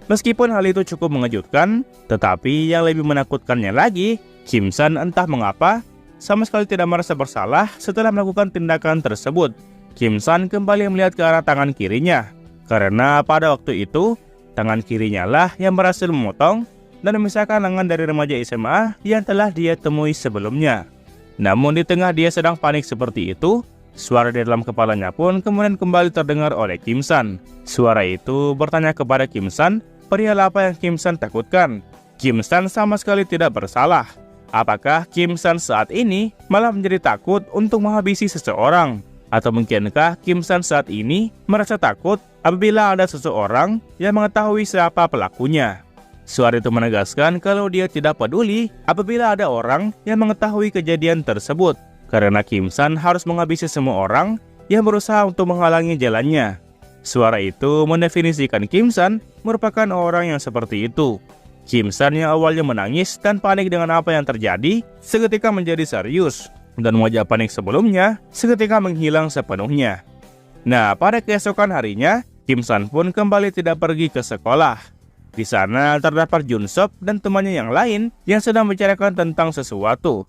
Meskipun hal itu cukup mengejutkan, tetapi yang lebih menakutkannya lagi, Kim Sun entah mengapa sama sekali tidak merasa bersalah setelah melakukan tindakan tersebut. Kim Sun kembali melihat ke arah tangan kirinya, karena pada waktu itu, tangan kirinya lah yang berhasil memotong dan memisahkan lengan dari remaja SMA yang telah dia temui sebelumnya. Namun di tengah dia sedang panik seperti itu, suara di dalam kepalanya pun kemudian kembali terdengar oleh Kim Sun. Suara itu bertanya kepada Kim Sun perihal apa yang Kim Sun takutkan. Kim Sun sama sekali tidak bersalah. Apakah Kim Sun saat ini malah menjadi takut untuk menghabisi seseorang? Atau mungkinkah Kim Sun saat ini merasa takut apabila ada seseorang yang mengetahui siapa pelakunya? Suara itu menegaskan kalau dia tidak peduli apabila ada orang yang mengetahui kejadian tersebut, karena Kim Sun harus menghabisi semua orang yang berusaha untuk menghalangi jalannya. Suara itu mendefinisikan Kim Sun merupakan orang yang seperti itu. Kim Sun yang awalnya menangis dan panik dengan apa yang terjadi, seketika menjadi serius, dan wajah panik sebelumnya seketika menghilang sepenuhnya. Nah, pada keesokan harinya, Kim Sun pun kembali tidak pergi ke sekolah. Di sana terdapat Junsop dan temannya yang lain yang sedang membicarakan tentang sesuatu.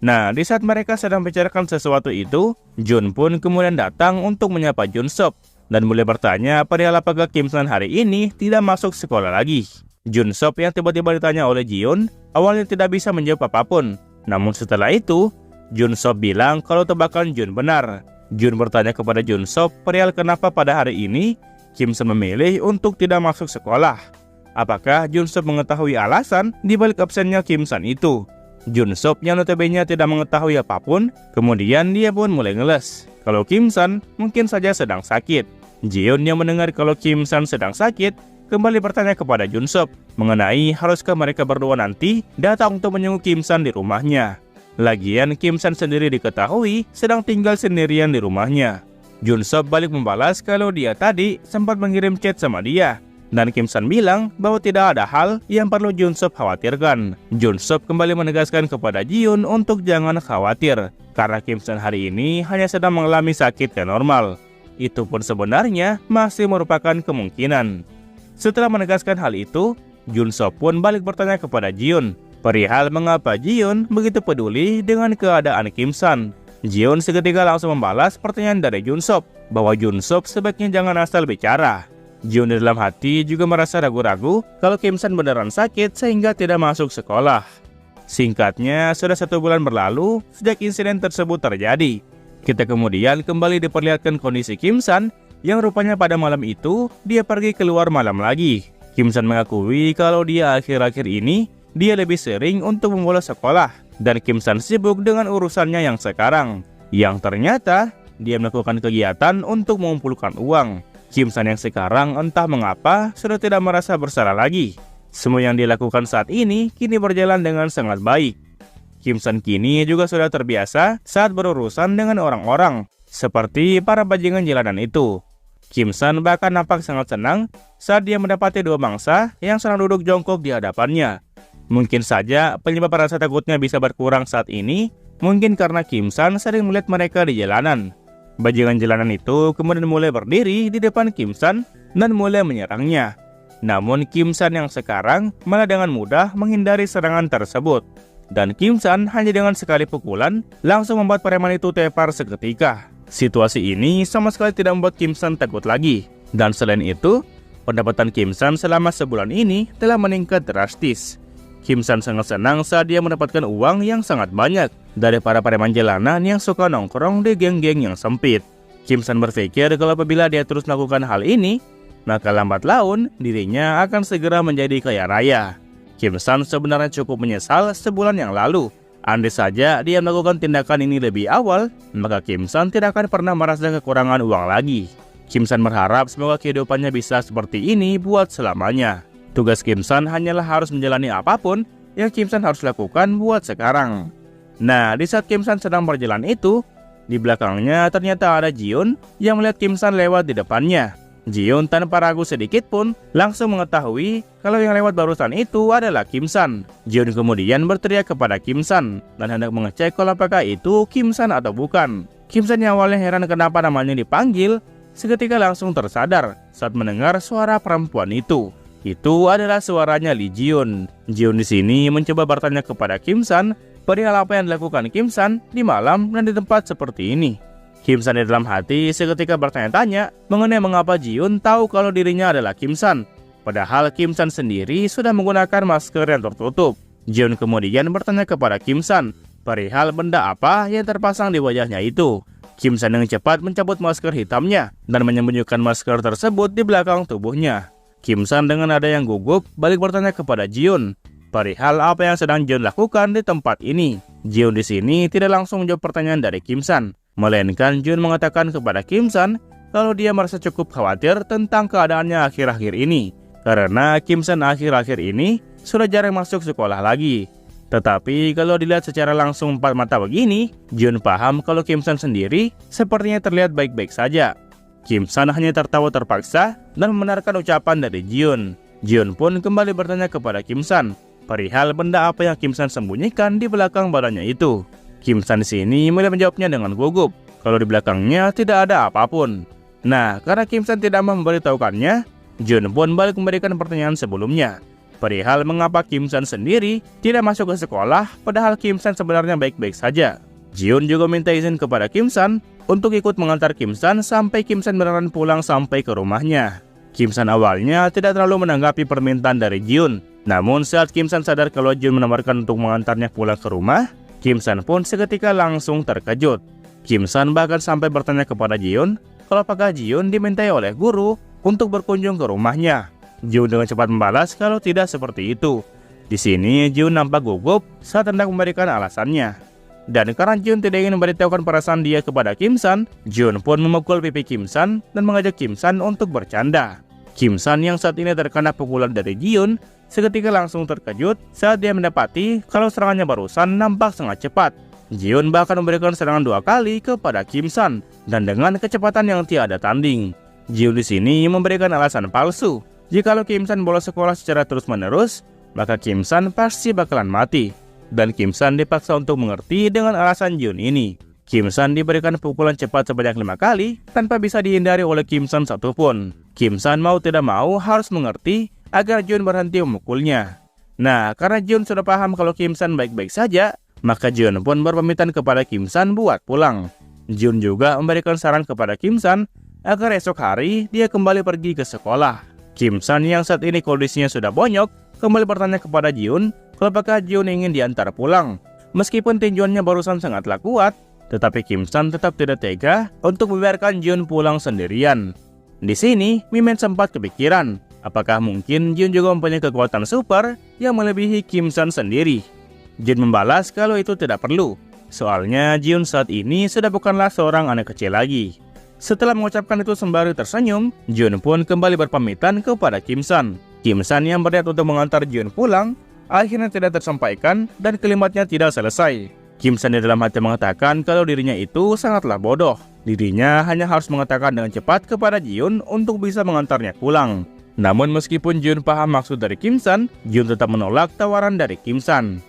Nah, di saat mereka sedang membicarakan sesuatu itu, Jun pun kemudian datang untuk menyapa Junsop dan mulai bertanya perihal apakah Kim Sun hari ini tidak masuk sekolah lagi. Jun Sop yang tiba-tiba ditanya oleh Jiun awalnya tidak bisa menjawab apapun. Namun setelah itu, Jun Sop bilang kalau tebakan Jun benar. Jun bertanya kepada Jun Sop perihal kenapa pada hari ini Kim Sun memilih untuk tidak masuk sekolah. Apakah Jun Sop mengetahui alasan di balik absennya Kim Sun itu? Jun Sop yang notabene tidak mengetahui apapun, kemudian dia pun mulai ngeles kalau Kim Sun mungkin saja sedang sakit. Jiun yang mendengar kalau Kim Sun sedang sakit, kembali bertanya kepada Jun Sop mengenai haruskah mereka berdua nanti datang untuk menjenguk Kim Sun di rumahnya. Lagian Kim Sun sendiri diketahui sedang tinggal sendirian di rumahnya. Jun Sop balik membalas kalau dia tadi sempat mengirim chat sama dia. Dan Kim Sun bilang bahwa tidak ada hal yang perlu Jun Sop khawatirkan. Jun Sop kembali menegaskan kepada Jiun untuk jangan khawatir, karena Kim Sun hari ini hanya sedang mengalami sakit yang normal. Itu pun sebenarnya masih merupakan kemungkinan. Setelah menegaskan hal itu, Jun Sop pun balik bertanya kepada Jiun perihal mengapa Jiun begitu peduli dengan keadaan Kim Sun. Jiun seketika langsung membalas pertanyaan dari Jun Sop bahwa Jun Sop sebaiknya jangan asal bicara. Jiun di dalam hati juga merasa ragu-ragu kalau Kim Sun beneran sakit sehingga tidak masuk sekolah. Singkatnya, sudah 1 bulan berlalu sejak insiden tersebut terjadi. Kita kemudian kembali diperlihatkan kondisi Kim Sun yang rupanya pada malam itu dia pergi keluar malam lagi. Kim Sun mengakui kalau dia akhir-akhir ini dia lebih sering untuk membolos sekolah dan Kim Sun sibuk dengan urusannya yang sekarang. Yang ternyata dia melakukan kegiatan untuk mengumpulkan uang. Kim Sun yang sekarang entah mengapa sudah tidak merasa bersalah lagi. Semua yang dilakukan saat ini kini berjalan dengan sangat baik. Kim Sun kini juga sudah terbiasa saat berurusan dengan orang-orang, seperti para bajingan jalanan itu. Kim Sun bahkan nampak sangat senang saat dia mendapati 2 mangsa yang sedang duduk jongkok di hadapannya. Mungkin saja penyebab rasa takutnya bisa berkurang saat ini, mungkin karena Kim Sun sering melihat mereka di jalanan. Bajingan jalanan itu kemudian mulai berdiri di depan Kim Sun dan mulai menyerangnya. Namun Kim Sun yang sekarang malah dengan mudah menghindari serangan tersebut. Dan Kim Sun hanya dengan sekali pukulan langsung membuat preman itu tepar seketika. Situasi ini sama sekali tidak membuat Kim Sun takut lagi. Dan selain itu, pendapatan Kim Sun selama sebulan ini telah meningkat drastis. Kim Sun sangat senang saat dia mendapatkan uang yang sangat banyak dari para preman jalanan yang suka nongkrong di geng-geng yang sempit. Kim Sun berpikir kalau apabila dia terus melakukan hal ini, maka lambat laun dirinya akan segera menjadi kaya raya. Kim Sun sebenarnya cukup menyesal sebulan yang lalu. Andai saja dia melakukan tindakan ini lebih awal, maka Kim Sun tidak akan pernah merasa kekurangan uang lagi. Kim Sun berharap semoga kehidupannya bisa seperti ini buat selamanya. Tugas Kim Sun hanyalah harus menjalani apapun yang Kim Sun harus lakukan buat sekarang. Nah, di saat Kim Sun sedang berjalan itu, di belakangnya ternyata ada Jiun yang melihat Kim Sun lewat di depannya. Jiun tanpa ragu sedikit pun langsung mengetahui kalau yang lewat barusan itu adalah Kim Sun. Jiun kemudian berteriak kepada Kim Sun dan hendak mengecek kalau apakah itu Kim Sun atau bukan. Kim Sun yang awalnya heran kenapa namanya dipanggil, seketika langsung tersadar saat mendengar suara perempuan itu. Itu adalah suaranya Lee Jiun. Jiun di sini mencoba bertanya kepada Kim Sun perihal apa yang dilakukan Kim Sun di malam dan di tempat seperti ini. Kim Sun di dalam hati seketika bertanya-tanya mengenai mengapa Jiun tahu kalau dirinya adalah Kim Sun. Padahal Kim Sun sendiri sudah menggunakan masker yang tertutup. Jiun kemudian bertanya kepada Kim Sun perihal benda apa yang terpasang di wajahnya itu. Kim Sun dengan cepat mencabut masker hitamnya dan menyembunyikan masker tersebut di belakang tubuhnya. Kim Sun dengan nada yang gugup balik bertanya kepada Jiun perihal apa yang sedang Jiun lakukan di tempat ini. Jiun di sini tidak langsung menjawab pertanyaan dari Kim Sun, melainkan Jiun mengatakan kepada Kim Sun kalau dia merasa cukup khawatir tentang keadaannya akhir-akhir ini, karena Kim Sun akhir-akhir ini sudah jarang masuk sekolah lagi. Tetapi kalau dilihat secara langsung empat mata begini, Jiun paham kalau Kim Sun sendiri sepertinya terlihat baik-baik saja. Kim Sun hanya tertawa terpaksa dan membenarkan ucapan dari Jiun. Jiun pun kembali bertanya kepada Kim Sun perihal benda apa yang Kim Sun sembunyikan di belakang badannya itu. Kim Sun di sini mulai menjawabnya dengan gugup kalau di belakangnya tidak ada apapun. Nah, karena Kim Sun tidak mau memberitahukannya, Jiun pun balik memberikan pertanyaan sebelumnya perihal mengapa Kim Sun sendiri tidak masuk ke sekolah padahal Kim Sun sebenarnya baik-baik saja. Jiun juga minta izin kepada Kim Sun untuk ikut mengantar Kim Sun sampai Kim Sun beneran pulang sampai ke rumahnya. Kim San awalnya tidak terlalu menanggapi permintaan dari Jiun. Namun saat Kim San sadar kalau Jiun menawarkan untuk mengantarnya pulang ke rumah, Kim San pun seketika langsung terkejut. Kim San bahkan sampai bertanya kepada Jiun kalau apakah Jiun dimintai oleh guru untuk berkunjung ke rumahnya. Jiun dengan cepat membalas kalau tidak seperti itu. Di sini Jiun nampak gugup saat hendak memberikan alasannya. Dan karena Jiun tidak ingin memberitahukan perasaan dia kepada Kim San, Jiun pun memukul pipi Kim San dan mengajak Kim San untuk bercanda. Kim San yang saat ini terkena pukulan dari Jiun seketika langsung terkejut saat dia mendapati kalau serangannya barusan nampak sangat cepat. Jiun bahkan memberikan serangan 2 kali kepada Kim San dan dengan kecepatan yang tiada tanding. Jiun di sini memberikan alasan palsu. Jikalau Kim San bolos sekolah secara terus-menerus, maka Kim San pasti bakalan mati. Dan Kim San dipaksa untuk mengerti dengan alasan Jiun ini. Kim San diberikan pukulan cepat sebanyak 5 kali tanpa bisa dihindari oleh Kim San satupun. Kim San mau tidak mau harus mengerti agar Jiun berhenti memukulnya. Nah, karena Jiun sudah paham kalau Kim San baik-baik saja, maka Jiun pun berpamitan kepada Kim San buat pulang. Jiun juga memberikan saran kepada Kim San agar esok hari dia kembali pergi ke sekolah. Kim San yang saat ini kondisinya sudah bonyok kembali bertanya kepada Jiun kalau apakah Jiun ingin diantar pulang. Meskipun tinjuannya barusan sangatlah kuat, tetapi Kim San tetap tidak tega untuk membiarkan Jiun pulang sendirian. Di sini, Mimin sempat kepikiran, apakah mungkin Jiun juga mempunyai kekuatan super yang melebihi Kim San sendiri. Jiun membalas kalau itu tidak perlu, soalnya Jiun saat ini sudah bukanlah seorang anak kecil lagi. Setelah mengucapkan itu sembari tersenyum, Jiun pun kembali berpamitan kepada Kim San. Kim San yang berniat untuk mengantar Jiun pulang, akhirnya tidak tersampaikan dan kalimatnya tidak selesai. Kim San di dalam hati mengatakan kalau dirinya itu sangatlah bodoh. Dirinya hanya harus mengatakan dengan cepat kepada Jiun untuk bisa mengantarnya pulang. Namun meskipun Jiun paham maksud dari Kim San, Jiun tetap menolak tawaran dari Kim San.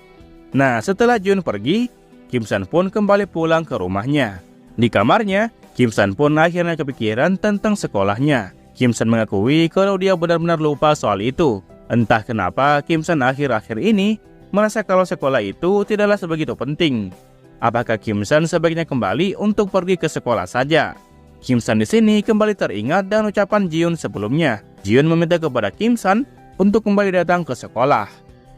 Nah, setelah Jiun pergi, Kim San pun kembali pulang ke rumahnya. Di kamarnya, Kim San pun akhirnya kepikiran tentang sekolahnya. Kim San mengakui kalau dia benar-benar lupa soal itu. Entah kenapa Kim San akhir-akhir ini merasa kalau sekolah itu tidaklah sebegitu penting. Apakah Kim San sebaiknya kembali untuk pergi ke sekolah saja? Kim San di sini kembali teringat dengan ucapan Jiun sebelumnya. Jiun meminta kepada Kim San untuk kembali datang ke sekolah.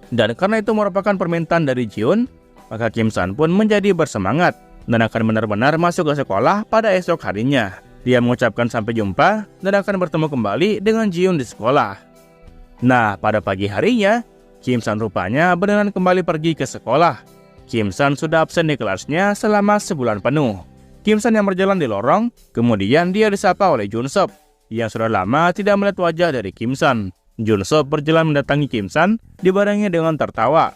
Dan karena itu merupakan permintaan dari Jiun, maka Kim San pun menjadi bersemangat dan akan benar-benar masuk ke sekolah pada esok harinya. Dia mengucapkan sampai jumpa dan akan bertemu kembali dengan Jiun di sekolah. Nah, pada pagi harinya, Kim San rupanya beneran kembali pergi ke sekolah. Kim San sudah absen di kelasnya selama sebulan penuh. Kim San yang berjalan di lorong, kemudian dia disapa oleh Jun Sop, yang sudah lama tidak melihat wajah dari Kim San. Jun Sop berjalan mendatangi Kim San, dibarengi dengan tertawa.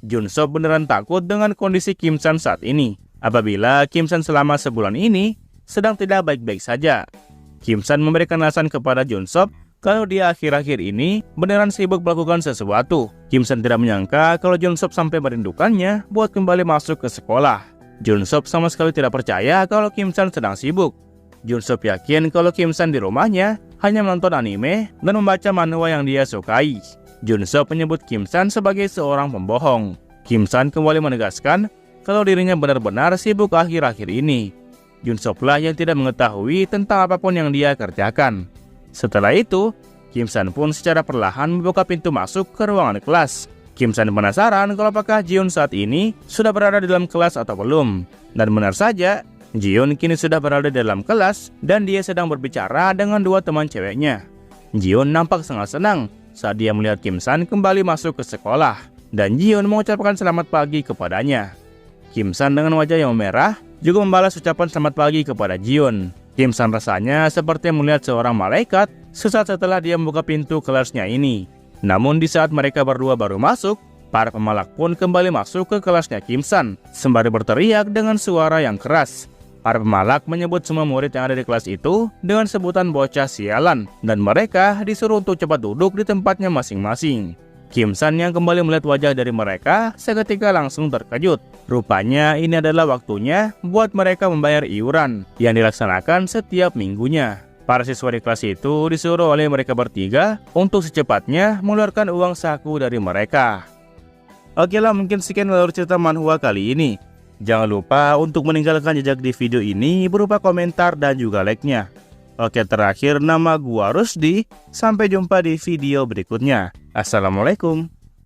Jun Sop beneran takut dengan kondisi Kim San saat ini, apabila Kim San selama sebulan ini sedang tidak baik-baik saja. Kim San memberikan alasan kepada Jun Sop kalau dia akhir-akhir ini beneran sibuk melakukan sesuatu. Kim San tidak menyangka kalau Jun Sop sampai merindukannya buat kembali masuk ke sekolah. Jun Sop sama sekali tidak percaya kalau Kim San sedang sibuk. Jun Sop yakin kalau Kim San di rumahnya hanya menonton anime dan membaca manhwa yang dia sukai. Jun Sop menyebut Kim San sebagai seorang pembohong. Kim San kembali menegaskan kalau dirinya benar-benar sibuk akhir-akhir ini. Jun Sop lah yang tidak mengetahui tentang apapun yang dia kerjakan. Setelah itu, Kim San pun secara perlahan membuka pintu masuk ke ruangan kelas. Kim San penasaran kalau apakah Jiun saat ini sudah berada di dalam kelas atau belum. Dan benar saja, Jiun kini sudah berada di dalam kelas dan dia sedang berbicara dengan 2 teman ceweknya. Jiun nampak sangat senang saat dia melihat Kim San kembali masuk ke sekolah. Dan Jiun mengucapkan selamat pagi kepadanya. Kim San dengan wajah yang merah juga membalas ucapan selamat pagi kepada Jiun. Kim San rasanya seperti melihat seorang malaikat sesaat setelah dia membuka pintu kelasnya ini. Namun di saat mereka berdua baru masuk, para pemalak pun kembali masuk ke kelasnya Kim San sembari berteriak dengan suara yang keras. Para pemalak menyebut semua murid yang ada di kelas itu dengan sebutan bocah sialan dan mereka disuruh untuk cepat duduk di tempatnya masing-masing. Kim San yang kembali melihat wajah dari mereka seketika langsung terkejut. Rupanya ini adalah waktunya buat mereka membayar iuran yang dilaksanakan setiap minggunya. Para siswa di kelas itu disuruh oleh mereka bertiga untuk secepatnya mengeluarkan uang saku dari mereka. Oke lah, mungkin sekian alur cerita manhwa kali ini. Jangan lupa untuk meninggalkan jejak di video ini berupa komentar dan juga like-nya. Oke, terakhir nama gua Rusdi. Sampai jumpa di video berikutnya. Assalamualaikum.